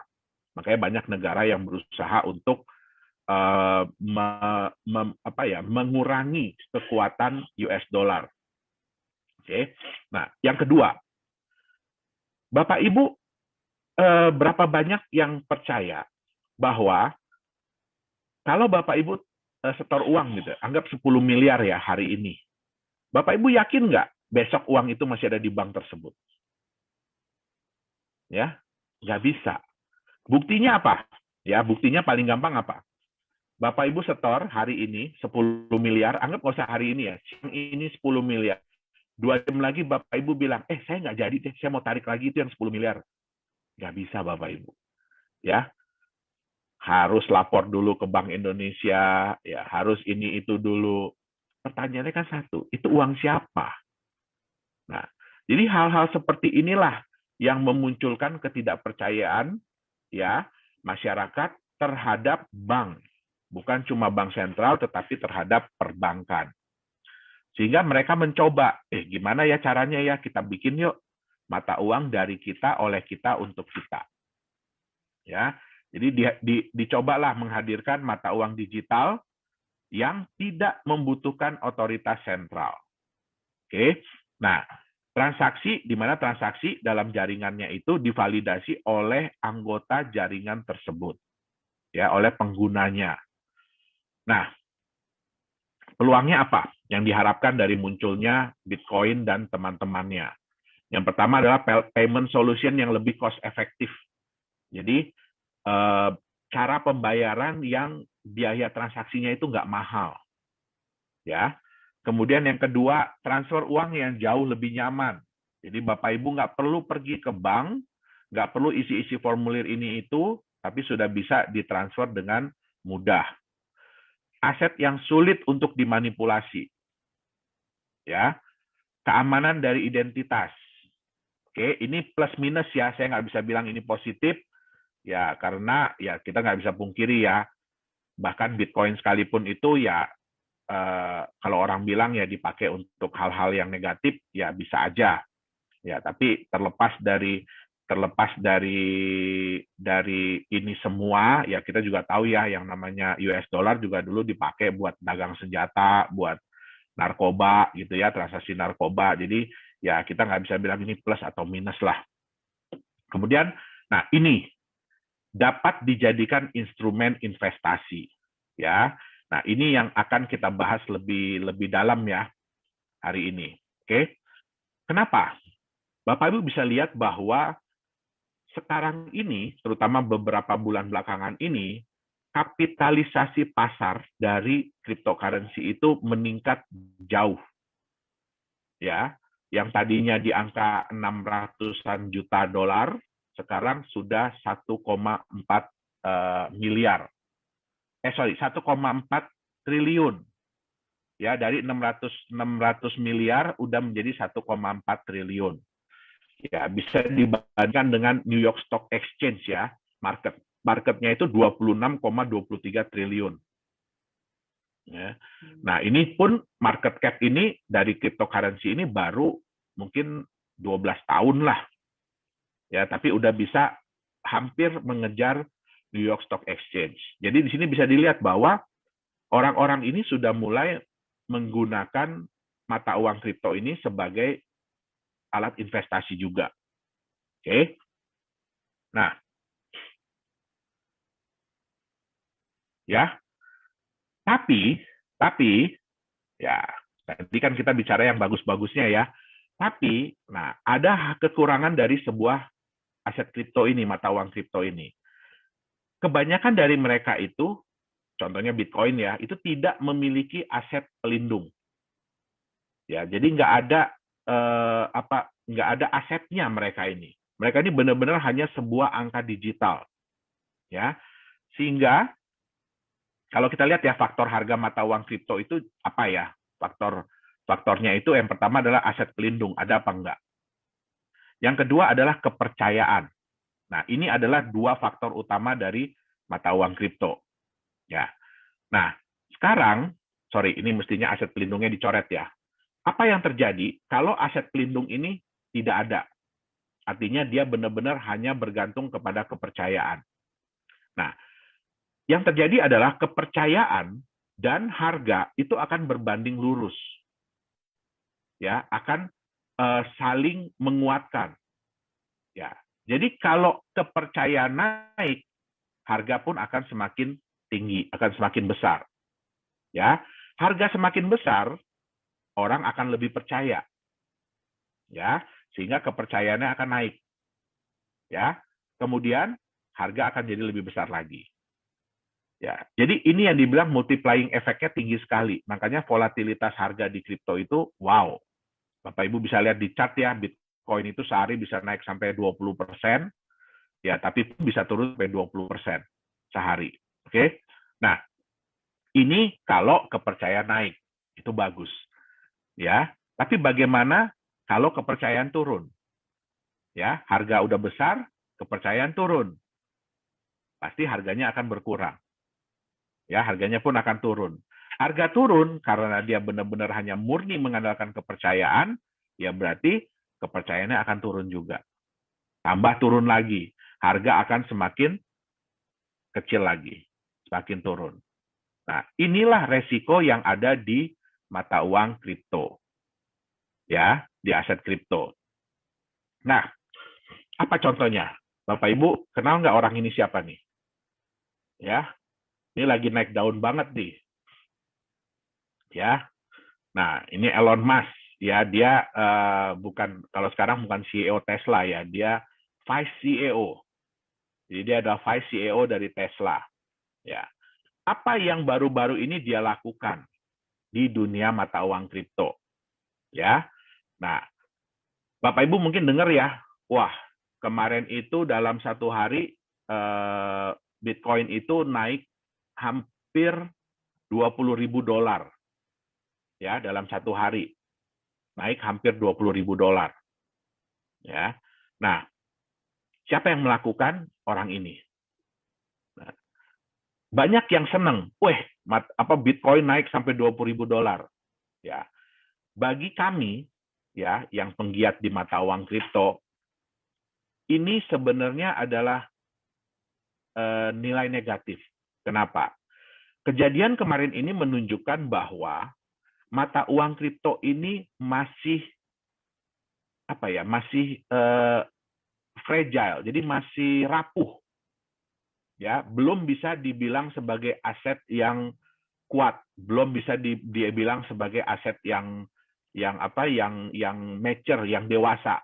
Makanya banyak negara yang berusaha untuk mengurangi kekuatan US dollar. Oke. Nah, yang kedua, Bapak Ibu berapa banyak yang percaya bahwa kalau Bapak Ibu setor uang gitu, anggap 10 miliar ya hari ini. Bapak Ibu yakin nggak besok uang itu masih ada di bank tersebut? Ya, nggak bisa. Buktinya apa? Ya, buktinya paling gampang apa? Bapak Ibu setor hari ini 10 miliar, anggap nggak usah hari ini ya, siang ini 10 miliar. 2 jam lagi Bapak Ibu bilang, saya nggak jadi deh, saya mau tarik lagi itu yang 10 miliar. Nggak bisa Bapak Ibu. Ya, harus lapor dulu ke Bank Indonesia, ya harus ini itu dulu. Pertanyaannya kan satu, itu uang siapa? Nah, jadi hal-hal seperti inilah yang memunculkan ketidakpercayaan ya masyarakat terhadap bank, bukan cuma bank sentral tetapi terhadap perbankan. Sehingga mereka mencoba, gimana ya caranya ya, kita bikin yuk mata uang dari kita, oleh kita, untuk kita. Ya, jadi dicobalah menghadirkan mata uang digital yang tidak membutuhkan otoritas sentral. Oke, nah transaksi di mana transaksi dalam jaringannya itu divalidasi oleh anggota jaringan tersebut, ya, oleh penggunanya. Nah, peluangnya apa yang diharapkan dari munculnya Bitcoin dan teman-temannya? Yang pertama adalah payment solution yang lebih cost efektif. Jadi cara pembayaran yang biaya transaksinya itu nggak mahal, ya. Kemudian yang kedua, transfer uang yang jauh lebih nyaman. Jadi Bapak Ibu nggak perlu pergi ke bank, nggak perlu isi-isi formulir ini itu, tapi sudah bisa ditransfer dengan mudah. Aset yang sulit untuk dimanipulasi, ya, keamanan dari identitas. Oke, ini plus minus ya, saya nggak bisa bilang ini positif, ya karena ya kita nggak bisa pungkiri ya, bahkan Bitcoin sekalipun itu ya kalau orang bilang ya dipakai untuk hal-hal yang negatif ya bisa aja, ya tapi terlepas dari ini semua ya kita juga tahu ya yang namanya US dollar juga dulu dipakai buat dagang senjata, buat narkoba gitu ya, transaksi narkoba. Jadi ya kita nggak bisa bilang ini plus atau minus lah. Kemudian, nah ini dapat dijadikan instrumen investasi, ya. Nah ini yang akan kita bahas lebih dalam ya hari ini. Oke, kenapa? Bapak Ibu bisa lihat bahwa sekarang ini, terutama beberapa bulan belakangan ini, kapitalisasi pasar dari cryptocurrency itu meningkat jauh, ya. Yang tadinya di angka 600-an juta dolar, sekarang sudah 1,4 miliar. 1,4 triliun. Ya, dari 600 miliar udah menjadi 1,4 triliun. Ya, bisa dibandingkan dengan New York Stock Exchange ya, marketnya itu 26,23 triliun. Ya. Nah, ini pun market cap ini dari cryptocurrency ini baru mungkin 12 tahun lah. Ya, tapi udah bisa hampir mengejar New York Stock Exchange. Jadi di sini bisa dilihat bahwa orang-orang ini sudah mulai menggunakan mata uang kripto ini sebagai alat investasi juga. Oke. Nah, ya. Tapi ya, tadi kan kita bicara yang bagus-bagusnya ya. Tapi, nah, ada kekurangan dari sebuah aset kripto ini, mata uang kripto ini. Kebanyakan dari mereka itu, contohnya Bitcoin ya, itu tidak memiliki aset pelindung. Ya, jadi nggak ada asetnya mereka ini. Mereka ini benar-benar hanya sebuah angka digital, ya. Sehingga kalau kita lihat ya faktor harga mata uang kripto itu apa ya? Faktornya itu yang pertama adalah aset pelindung, ada apa enggak? Yang kedua adalah kepercayaan. Nah, ini adalah dua faktor utama dari mata uang kripto. Ya. Nah, sekarang, ini mestinya aset pelindungnya dicoret ya. Apa yang terjadi kalau aset pelindung ini tidak ada? Artinya dia benar-benar hanya bergantung kepada kepercayaan. Nah, yang terjadi adalah kepercayaan dan harga itu akan berbanding lurus. Ya, akan saling menguatkan. Ya. Jadi kalau kepercayaan naik, harga pun akan semakin tinggi, akan semakin besar. Ya, harga semakin besar, orang akan lebih percaya. Ya, sehingga kepercayaannya akan naik. Ya. Kemudian harga akan jadi lebih besar lagi. Ya, jadi ini yang dibilang multiplying efeknya tinggi sekali. Makanya volatilitas harga di kripto itu wow. Bapak Ibu bisa lihat di chart ya, Bitcoin itu sehari bisa naik sampai 20%, ya tapi pun bisa turun sampai 20% sehari. Oke. Nah, ini kalau kepercayaan naik, itu bagus. Ya, tapi bagaimana kalau kepercayaan turun? Ya, harga udah besar, kepercayaan turun. Pasti harganya akan berkurang. Ya, harganya pun akan turun. Harga turun karena dia benar-benar hanya murni mengandalkan kepercayaan, ya berarti kepercayaannya akan turun juga. Tambah turun lagi, harga akan semakin kecil lagi, semakin turun. Nah, inilah resiko yang ada di mata uang kripto. Ya, di aset kripto. Nah, apa contohnya? Bapak Ibu, kenal nggak orang ini siapa nih? Ya, ini lagi naik daun banget nih. Ya, nah ini Elon Musk. Ya, dia kalau sekarang bukan CEO Tesla ya, dia Vice CEO. Jadi dia adalah Vice CEO dari Tesla. Ya, apa yang baru-baru ini dia lakukan di dunia mata uang kripto? Ya, nah Bapak Ibu mungkin dengar ya, wah kemarin itu dalam satu hari Bitcoin itu naik hampir $20.000 ya dalam satu hari, naik hampir $20.000 ya. Nah, siapa yang melakukan? Orang ini. Nah, banyak yang seneng, Bitcoin naik sampai $20.000 ya. Bagi kami ya yang penggiat di mata uang kripto, ini sebenarnya adalah nilai negatif. Kenapa? Kejadian kemarin ini menunjukkan bahwa mata uang kripto ini masih fragile, jadi masih rapuh, ya, belum bisa dibilang sebagai aset yang kuat, belum bisa dibilang sebagai aset yang mature, yang dewasa,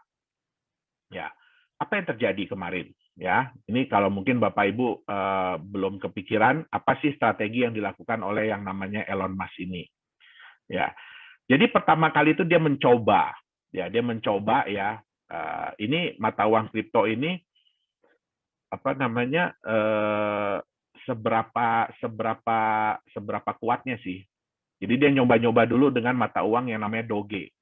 ya. Apa yang terjadi kemarin? Ya, ini kalau mungkin Bapak Ibu belum kepikiran apa sih strategi yang dilakukan oleh yang namanya Elon Musk ini. Ya, jadi pertama kali itu dia mencoba ini mata uang kripto ini seberapa kuatnya sih. Jadi dia nyoba-nyoba dulu dengan mata uang yang namanya Doge.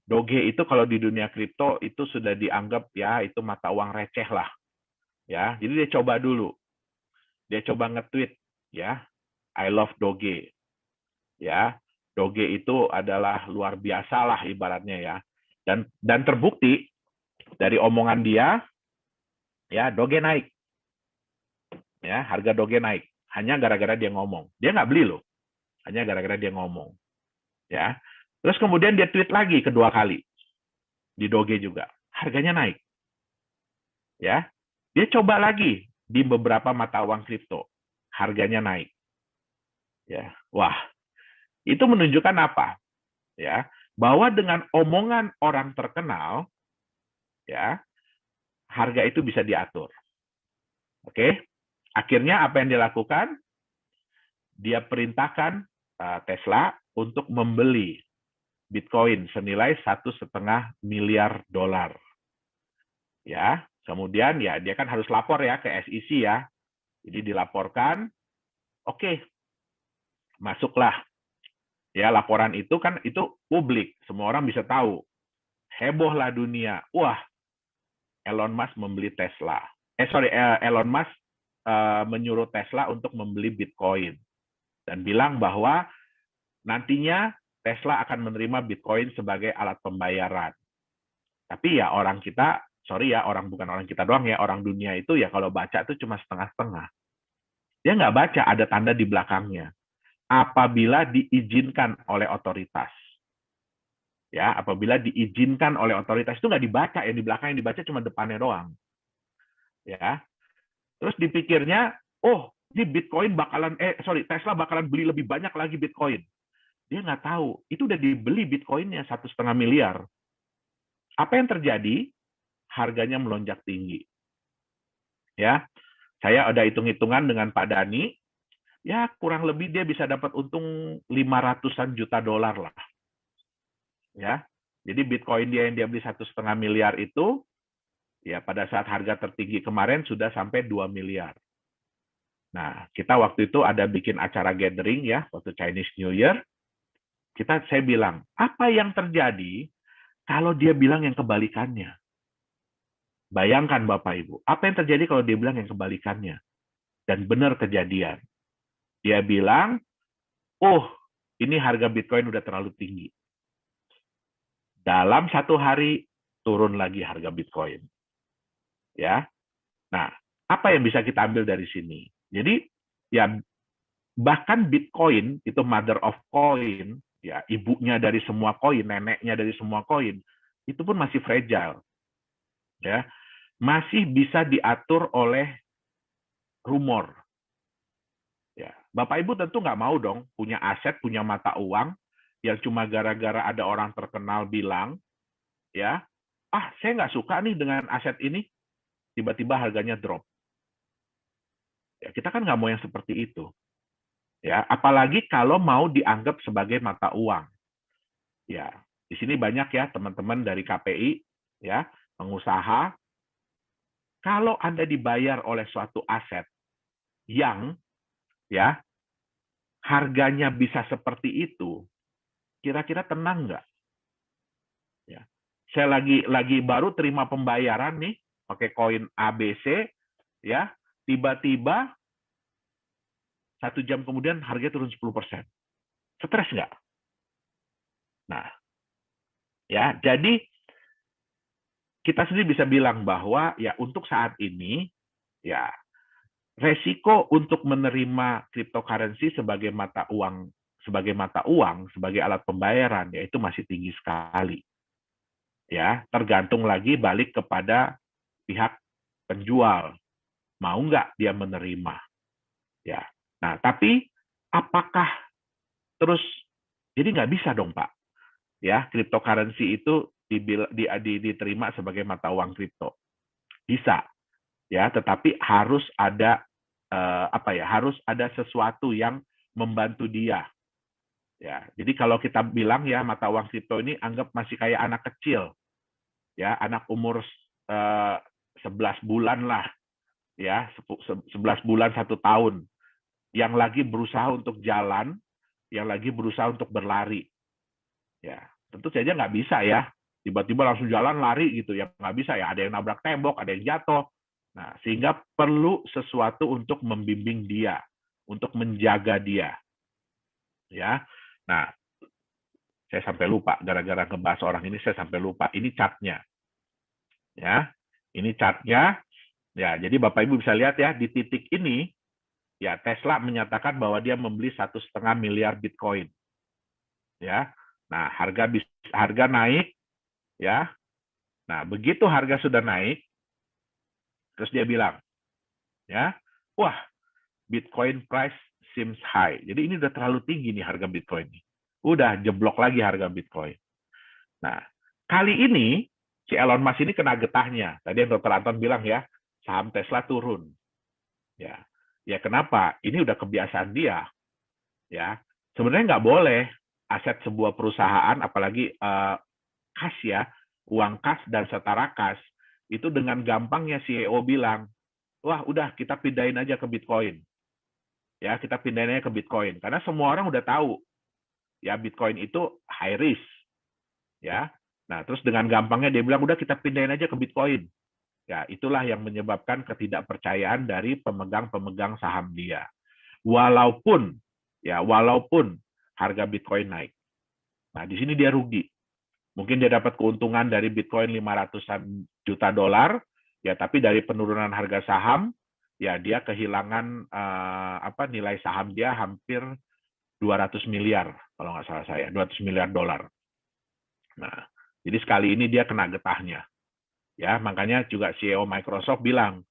Doge itu kalau di dunia kripto itu sudah dianggap ya itu mata uang receh lah. Ya, jadi dia coba dulu. Dia coba nge-tweet ya, I love Doge. Ya, Doge itu adalah luar biasa lah ibaratnya ya. Dan terbukti dari omongan dia ya, Doge naik. Ya, harga Doge naik hanya gara-gara dia ngomong. Dia nggak beli loh. Hanya gara-gara dia ngomong. Ya. Terus kemudian dia tweet lagi kedua kali. Di Doge juga. Harganya naik. Ya. Dia coba lagi di beberapa mata uang kripto, harganya naik. Ya, wah, itu menunjukkan apa? Ya, bahwa dengan omongan orang terkenal, ya, harga itu bisa diatur. Oke, akhirnya apa yang dilakukan? Dia perintahkan Tesla untuk membeli Bitcoin senilai $1,5 miliar. Ya, kemudian ya dia kan harus lapor ya ke SEC ya. Jadi dilaporkan, oke, masuklah. Ya, laporan itu kan itu publik, semua orang bisa tahu. Hebohlah dunia. Wah, Elon Musk membeli Tesla. Elon Musk menyuruh Tesla untuk membeli Bitcoin dan bilang bahwa nantinya Tesla akan menerima Bitcoin sebagai alat pembayaran. Tapi ya bukan orang kita doang ya, orang dunia itu ya kalau baca itu cuma setengah-setengah. Dia nggak baca ada tanda di belakangnya. Apabila diizinkan oleh otoritas. Ya, apabila diizinkan oleh otoritas itu nggak dibaca, yang di belakang yang dibaca cuma depannya doang. Ya. Terus dipikirnya, ini Bitcoin Tesla bakalan beli lebih banyak lagi Bitcoin. Dia nggak tahu, itu udah dibeli Bitcoinnya $1,5 miliar. Apa yang terjadi? Harganya melonjak tinggi. Ya, saya ada hitung-hitungan dengan Pak Dani, ya kurang lebih dia bisa dapat untung $500-an juta lah. Ya, jadi Bitcoin dia yang dia beli $1,5 miliar itu, ya pada saat harga tertinggi kemarin sudah sampai 2 miliar. Nah, kita waktu itu ada bikin acara gathering ya, waktu Chinese New Year. Saya bilang, apa yang terjadi kalau dia bilang yang kebalikannya? Bayangkan Bapak Ibu, apa yang terjadi kalau dia bilang yang kebalikannya? Dan benar kejadian. Dia bilang, ini harga Bitcoin udah terlalu tinggi. Dalam satu hari, turun lagi harga Bitcoin. Ya, nah, apa yang bisa kita ambil dari sini? Jadi, ya bahkan Bitcoin, itu mother of coin, ya ibunya dari semua koin, neneknya dari semua koin, itu pun masih fragile. Ya, masih bisa diatur oleh rumor. Ya, Bapak Ibu tentu nggak mau dong punya aset, punya mata uang yang cuma gara-gara ada orang terkenal bilang, ya, saya nggak suka nih dengan aset ini, tiba-tiba harganya drop. Ya, kita kan nggak mau yang seperti itu. Ya, apalagi kalau mau dianggap sebagai mata uang. Ya, di sini banyak ya teman-teman dari KPI, ya, pengusaha. kalau Anda dibayar oleh suatu aset yang ya harganya bisa seperti itu, kira-kira tenang nggak? Ya. Saya lagi baru terima pembayaran nih pakai koin ABC, ya, tiba-tiba 1 jam kemudian harga turun 10%. Stres nggak? Nah, ya, jadi kita sendiri bisa bilang bahwa ya untuk saat ini ya resiko untuk menerima cryptocurrency sebagai mata uang, sebagai alat pembayaran, yaitu masih tinggi sekali. Ya, tergantung lagi balik kepada pihak penjual, mau nggak dia menerima. Ya, nah tapi apakah terus jadi nggak bisa dong Pak? Ya, cryptocurrency itu diterima sebagai mata uang kripto. Bisa, ya, tetapi harus ada harus ada sesuatu yang membantu dia. Ya, jadi kalau kita bilang ya mata uang kripto ini anggap masih kayak anak kecil, ya, anak umur 11 bulan lah, ya, 11 bulan 1 tahun, yang lagi berusaha untuk jalan, yang lagi berusaha untuk berlari. Ya, tentu saja nggak bisa ya, tiba-tiba langsung jalan lari gitu ya, nggak bisa ya, ada yang nabrak tembok, ada yang jatuh. Nah, sehingga perlu sesuatu untuk membimbing dia, untuk menjaga dia. Ya, nah, saya sampai lupa, gara-gara ngebahas orang ini saya sampai lupa, ini chartnya. Ya, ini chartnya. Ya, jadi Bapak Ibu bisa lihat ya, di titik ini, ya Tesla menyatakan bahwa dia membeli 1,5 miliar Bitcoin. Ya, nah harga naik, ya. Nah, begitu harga sudah naik, terus dia bilang, ya, wah, Bitcoin price seems high. Jadi ini udah terlalu tinggi nih harga Bitcoin ini. Udah jeblok lagi harga Bitcoin. Nah, kali ini si Elon Musk ini kena getahnya. Tadi yang Dr. Anton bilang ya, saham Tesla turun. Ya, ya kenapa? Ini udah kebiasaan dia. Ya, sebenarnya nggak boleh aset sebuah perusahaan, apalagi kas ya, uang kas dan setara kas, itu dengan gampangnya CEO bilang, wah udah kita pindahin aja ke Bitcoin. Ya, kita pindahin aja ke Bitcoin. Karena semua orang udah tahu, ya Bitcoin itu high risk. Ya, nah terus dengan gampangnya dia bilang, udah kita pindahin aja ke Bitcoin. Ya, itulah yang menyebabkan ketidakpercayaan dari pemegang-pemegang saham dia. Walaupun harga Bitcoin naik. Nah, di sini dia rugi. Mungkin dia dapat keuntungan dari Bitcoin 500-an juta dolar, ya tapi dari penurunan harga saham, ya dia kehilangan nilai saham dia hampir 200 miliar, kalau nggak salah saya, 200 miliar dolar. Nah, jadi sekali ini dia kena getahnya. Ya, makanya juga CEO Microsoft bilang,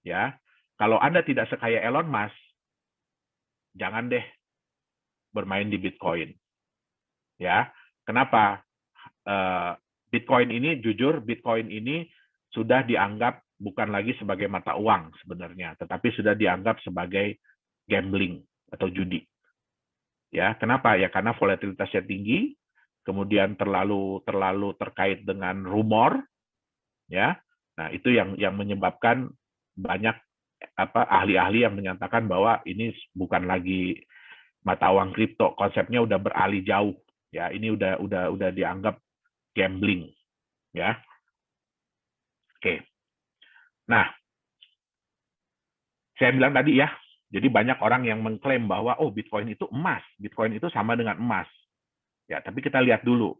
ya, kalau Anda tidak sekaya Elon Musk, jangan deh bermain di Bitcoin. Ya, kenapa? Bitcoin ini, jujur, Bitcoin ini sudah dianggap bukan lagi sebagai mata uang sebenarnya, tetapi sudah dianggap sebagai gambling atau judi. Ya, kenapa? Ya karena volatilitasnya tinggi, kemudian terlalu terkait dengan rumor, ya. Nah, itu yang menyebabkan banyak ahli-ahli yang menyatakan bahwa ini bukan lagi mata uang kripto, konsepnya udah beralih jauh. Ya, ini udah dianggap gambling, ya. Oke. Nah, saya bilang tadi ya, jadi banyak orang yang mengklaim bahwa oh Bitcoin itu emas, Bitcoin itu sama dengan emas. Ya, tapi kita lihat dulu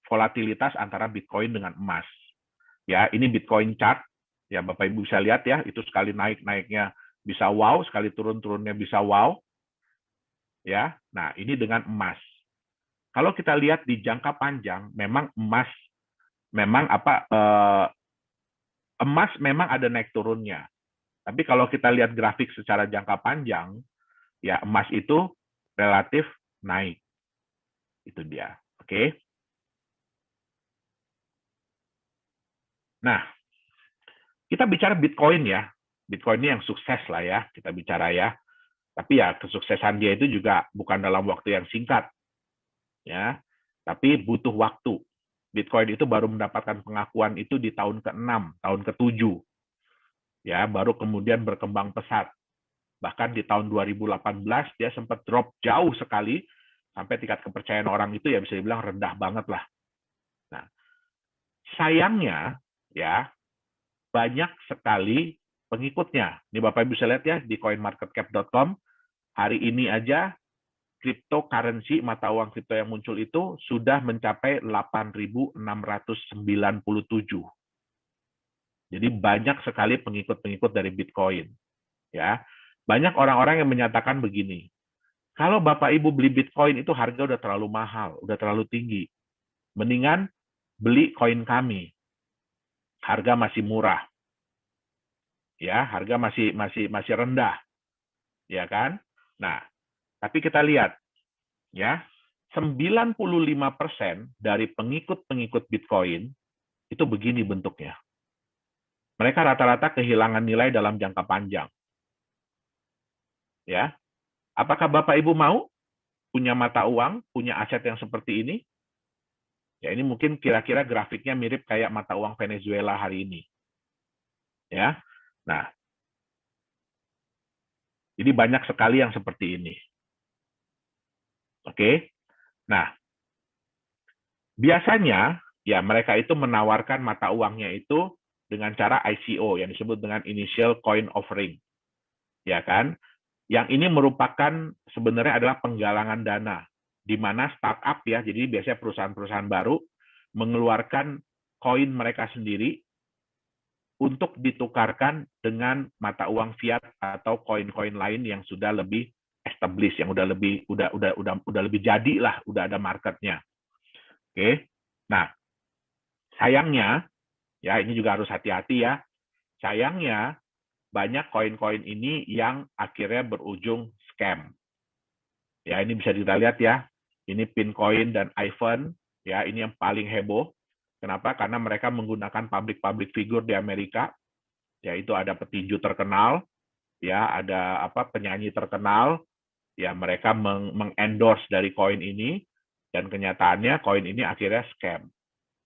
volatilitas antara Bitcoin dengan emas. Ya, ini Bitcoin chart. Ya, Bapak Ibu bisa lihat ya, itu sekali naiknya bisa wow, sekali turunnya bisa wow. Ya, nah ini dengan emas. Kalau kita lihat di jangka panjang, memang emas emas memang ada naik turunnya. Tapi kalau kita lihat grafik secara jangka panjang, ya emas itu relatif naik. Itu dia. Oke. Nah, kita bicara Bitcoin ya. Bitcoin ini yang sukses lah ya, kita bicara ya. Tapi ya kesuksesan dia itu juga bukan dalam waktu yang singkat. Ya. Tapi butuh waktu. Bitcoin itu baru mendapatkan pengakuan itu di tahun ke-6, tahun ke-7. ya, baru kemudian berkembang pesat. Bahkan di tahun 2018 dia sempat drop jauh sekali, sampai tingkat kepercayaan orang itu ya bisa dibilang rendah banget lah. Nah, sayangnya ya banyak sekali pengikutnya. Ini Bapak Ibu bisa lihat ya di coinmarketcap.com, hari ini aja cryptocurrency, mata uang kripto yang muncul itu sudah mencapai 8.697. Jadi banyak sekali pengikut-pengikut dari Bitcoin. Ya, banyak orang-orang yang menyatakan begini, kalau Bapak Ibu beli Bitcoin itu harga udah terlalu mahal, udah terlalu tinggi. Mendingan beli koin kami. Harga masih murah. Ya, harga masih rendah. Ya kan? Nah, tapi kita lihat ya, 95% dari pengikut-pengikut Bitcoin itu begini bentuknya. Mereka rata-rata kehilangan nilai dalam jangka panjang. Ya. Apakah Bapak Ibu mau punya mata uang, punya aset yang seperti ini? Ya, ini mungkin kira-kira grafiknya mirip kayak mata uang Venezuela hari ini. Ya. Nah, jadi banyak sekali yang seperti ini. Oke. Nah, biasanya ya mereka itu menawarkan mata uangnya itu dengan cara ICO yang disebut dengan Initial Coin Offering. Ya kan? Yang ini merupakan sebenarnya adalah penggalangan dana, di mana startup ya, jadi biasanya perusahaan-perusahaan baru mengeluarkan koin mereka sendiri untuk ditukarkan dengan mata uang fiat atau koin-koin lain yang sudah lebih established, yang udah lebih jadi lah, udah ada marketnya. Oke, nah sayangnya ya ini juga harus hati-hati ya. Sayangnya banyak koin-koin ini yang akhirnya berujung scam. Ya, ini bisa kita lihat ya. Ini Pincoin dan Ivan, ya, ini yang paling heboh. Kenapa? Karena mereka menggunakan public figure di Amerika. Yaitu ada petinju terkenal, ya, ada penyanyi terkenal, ya mereka mengendorse dari koin ini dan kenyataannya koin ini akhirnya scam.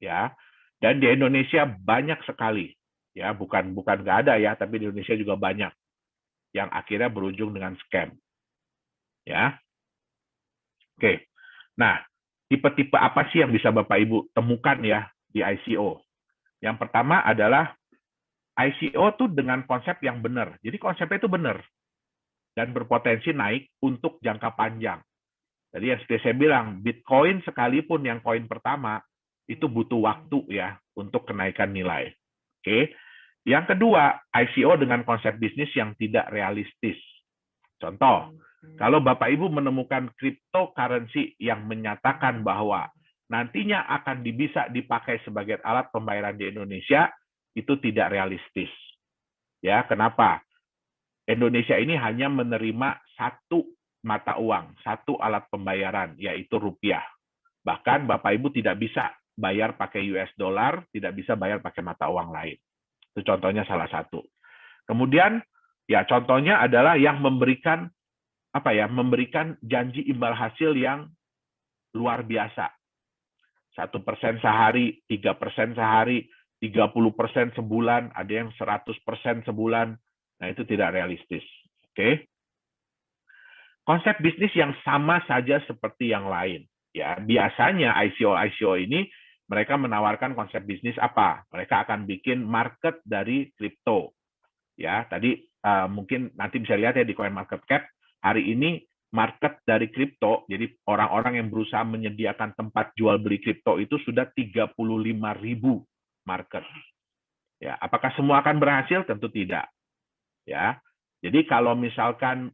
Ya. Dan di Indonesia banyak sekali, ya, bukan nggak ada ya, tapi di Indonesia juga banyak yang akhirnya berujung dengan scam. Ya. Oke. Nah, tipe-tipe apa sih yang bisa Bapak Ibu temukan ya di ICO? Yang pertama adalah ICO tuh dengan konsep yang benar. Jadi konsepnya itu benar dan berpotensi naik untuk jangka panjang. Jadi yang seperti saya bilang, Bitcoin sekalipun yang koin pertama itu butuh waktu ya untuk kenaikan nilai. Oke. Yang kedua, ICO dengan konsep bisnis yang tidak realistis. Contoh, kalau Bapak Ibu menemukan cryptocurrency yang menyatakan bahwa nantinya akan bisa dipakai sebagai alat pembayaran di Indonesia, itu tidak realistis. Ya, kenapa? Indonesia ini hanya menerima satu mata uang, satu alat pembayaran, yaitu rupiah. Bahkan Bapak Ibu tidak bisa bayar pakai US dollar, tidak bisa bayar pakai mata uang lain. Itu contohnya salah satu. Kemudian, ya contohnya adalah yang memberikan janji imbal hasil yang luar biasa. 1% sehari, 3% sehari, 30% sebulan, ada yang 100% sebulan. Nah, itu tidak realistis. Oke. Konsep bisnis yang sama saja seperti yang lain. Ya, biasanya ICO ini mereka menawarkan konsep bisnis apa? Mereka akan bikin market dari kripto. Ya, tadi mungkin nanti bisa lihat ya di CoinMarketCap, hari ini market dari kripto, jadi orang-orang yang berusaha menyediakan tempat jual beli kripto itu sudah 35.000 market. Ya, apakah semua akan berhasil? Tentu tidak. Ya, jadi kalau misalkan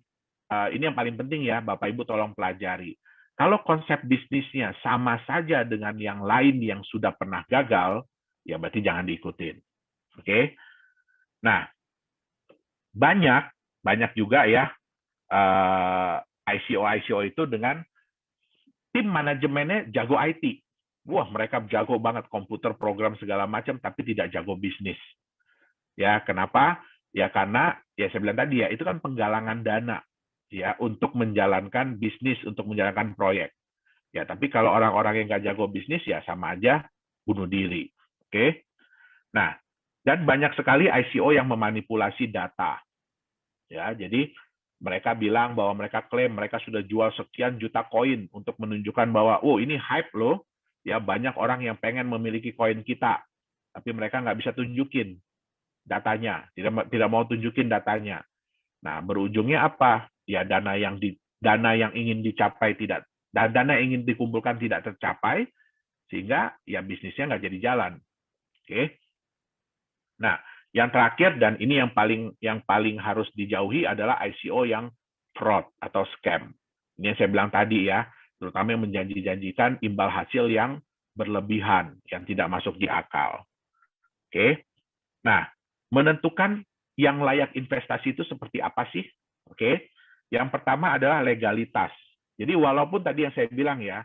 ini yang paling penting ya, Bapak Ibu tolong pelajari. Kalau konsep bisnisnya sama saja dengan yang lain yang sudah pernah gagal, ya berarti jangan diikutin. Oke? Nah, banyak juga ya ICO itu dengan tim manajemennya jago IT. Wah, mereka jago banget komputer, program segala macam, tapi tidak jago bisnis. Ya, kenapa? Ya karena ya saya bilang tadi ya, itu kan penggalangan dana ya untuk menjalankan bisnis, untuk menjalankan proyek. Ya, tapi kalau orang-orang yang nggak jago bisnis ya sama aja bunuh diri. Oke? Nah, Dan banyak sekali ICO yang memanipulasi data. Ya, jadi mereka bilang bahwa mereka klaim mereka sudah jual sekian juta koin untuk menunjukkan bahwa, oh ini hype loh, ya banyak orang yang pengen memiliki koin kita, tapi mereka nggak bisa tunjukin datanya, tidak mau tunjukin datanya. Nah, berujungnya apa? Ya dana yang ingin dicapai tidak, dana yang ingin dikumpulkan tidak tercapai, sehingga ya bisnisnya nggak jadi jalan. Oke. Nah, yang terakhir dan ini yang paling harus dijauhi adalah ICO yang fraud atau scam. Ini yang saya bilang tadi ya, terutama yang menjanji-janjikan imbal hasil yang berlebihan, yang tidak masuk di akal. Oke. Nah, menentukan yang layak investasi itu seperti apa sih? Oke. Yang pertama adalah legalitas. Jadi walaupun tadi yang saya bilang ya,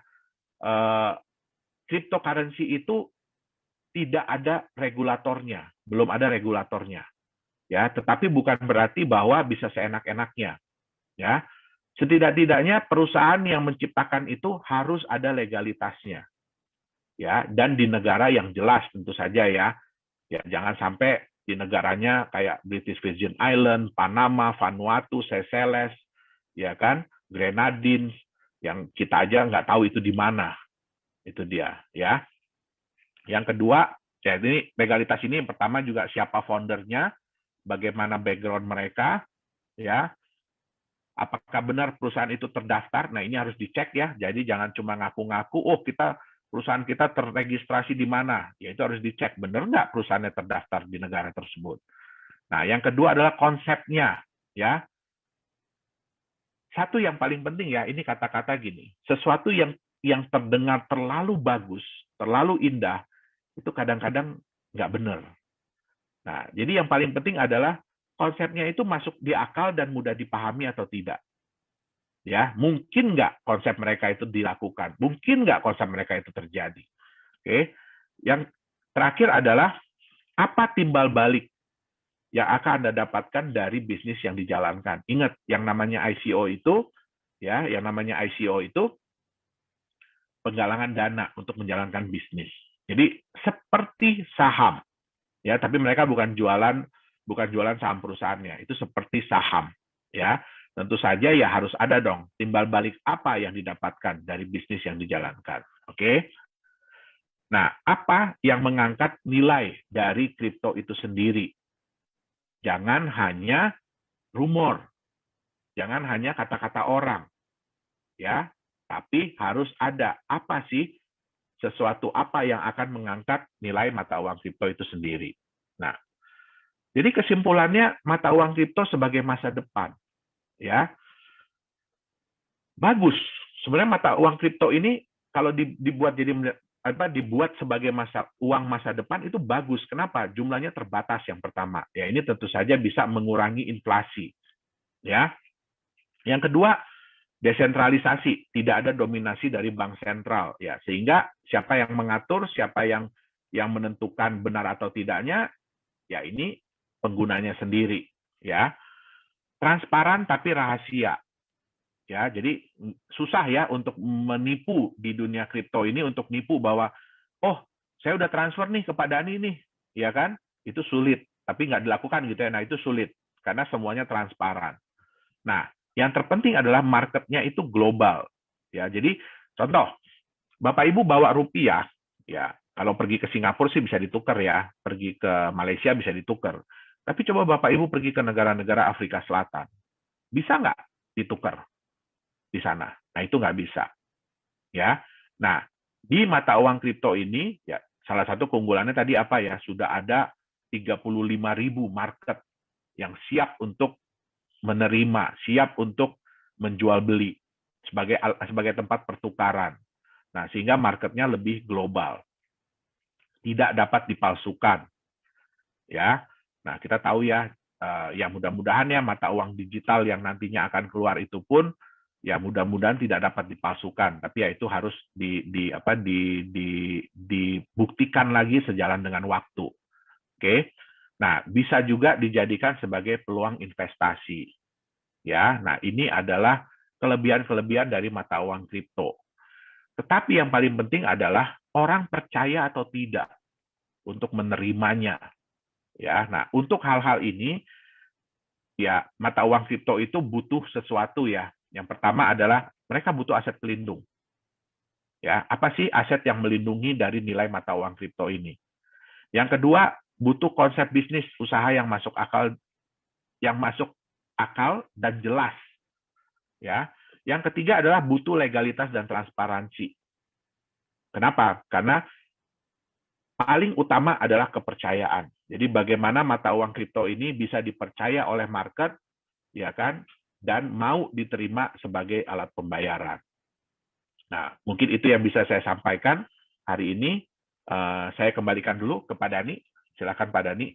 cryptocurrency itu tidak ada regulatornya, belum ada regulatornya, ya. Tetapi bukan berarti bahwa bisa seenak-enaknya, ya. Setidak-tidaknya perusahaan yang menciptakan itu harus ada legalitasnya, ya, dan di negara yang jelas tentu saja ya. Ya, jangan sampai di negaranya kayak British Virgin Island, Panama, Vanuatu, Seychelles, ya kan, Grenadines, yang kita aja nggak tahu itu di mana, itu dia, ya. Yang kedua, ya ini legalitas ini yang pertama juga siapa foundernya, bagaimana background mereka, ya, apakah benar perusahaan itu terdaftar. Nah ini harus dicek ya. Jadi jangan cuma ngaku-ngaku, oh perusahaan kita terregistrasi di mana, ya itu harus dicek benar nggak perusahaannya terdaftar di negara tersebut. Nah yang kedua adalah konsepnya, ya. Satu yang paling penting ya, ini kata-kata gini, sesuatu yang terdengar terlalu bagus, terlalu indah, itu kadang-kadang nggak benar. Nah, jadi yang paling penting adalah konsepnya itu masuk di akal dan mudah dipahami atau tidak. Ya, mungkin nggak konsep mereka itu dilakukan, mungkin nggak konsep mereka itu terjadi. Oke, yang terakhir adalah apa timbal balik yang akan Anda dapatkan dari bisnis yang dijalankan. Ingat, yang namanya ICO itu, ya, yang namanya ICO itu penggalangan dana untuk menjalankan bisnis. Jadi seperti saham, ya, tapi mereka bukan jualan saham perusahaannya, itu seperti saham, ya. Tentu saja ya harus ada dong timbal balik apa yang didapatkan dari bisnis yang dijalankan. Oke. Nah, apa yang mengangkat nilai dari kripto itu sendiri? Jangan hanya rumor, jangan hanya kata-kata orang, ya, tapi harus ada apa sih sesuatu apa yang akan mengangkat nilai mata uang kripto itu sendiri. Nah, jadi kesimpulannya mata uang kripto sebagai masa depan, ya, bagus. Sebenarnya mata uang kripto ini kalau dibuat sebagai uang masa depan itu bagus. Kenapa? Jumlahnya terbatas yang pertama. Ya, ini tentu saja bisa mengurangi inflasi. Ya. Yang kedua, desentralisasi, tidak ada dominasi dari bank sentral, ya, sehingga siapa yang mengatur, siapa yang menentukan benar atau tidaknya, ya ini penggunanya sendiri, ya. Transparan tapi rahasia, ya. Jadi susah ya untuk menipu di dunia kripto ini, untuk nipu bahwa oh saya udah transfer nih kepada Ani nih, ya kan? Itu sulit, tapi nggak dilakukan gitu ya. Nah itu sulit karena semuanya transparan. Nah, yang terpenting adalah marketnya itu global, ya. Jadi contoh, Bapak Ibu bawa rupiah, ya. Kalau pergi ke Singapura sih bisa ditukar ya, pergi ke Malaysia bisa ditukar. Tapi coba Bapak Ibu pergi ke negara-negara Afrika Selatan, bisa nggak ditukar di sana? Nah itu nggak bisa, ya. Nah di mata uang kripto ini, ya salah satu keunggulannya tadi apa ya? Sudah ada 35.000 market yang siap untuk menerima, siap untuk menjual beli sebagai tempat pertukaran. Nah, sehingga marketnya lebih global. Tidak dapat dipalsukan. Ya. Nah, kita tahu ya, ya mudah-mudahan ya mata uang digital yang nantinya akan keluar itu pun ya mudah-mudahan tidak dapat dipalsukan, tapi ya itu harus dibuktikan lagi sejalan dengan waktu. Oke. Nah, bisa juga dijadikan sebagai peluang investasi. Ya, nah ini adalah kelebihan-kelebihan dari mata uang kripto. Tetapi yang paling penting adalah orang percaya atau tidak untuk menerimanya. Ya, nah untuk hal-hal ini ya mata uang kripto itu butuh sesuatu ya. Yang pertama adalah mereka butuh aset pelindung. Ya, apa sih aset yang melindungi dari nilai mata uang kripto ini? Yang kedua, butuh konsep bisnis usaha yang masuk akal dan jelas. Ya. Yang ketiga adalah butuh legalitas dan transparansi. Kenapa? Karena paling utama adalah kepercayaan. Jadi bagaimana mata uang kripto ini bisa dipercaya oleh market, ya kan, dan mau diterima sebagai alat pembayaran. Nah, mungkin itu yang bisa saya sampaikan hari ini. Saya kembalikan dulu ke Pak Dhani. Silakan Pak Dhani.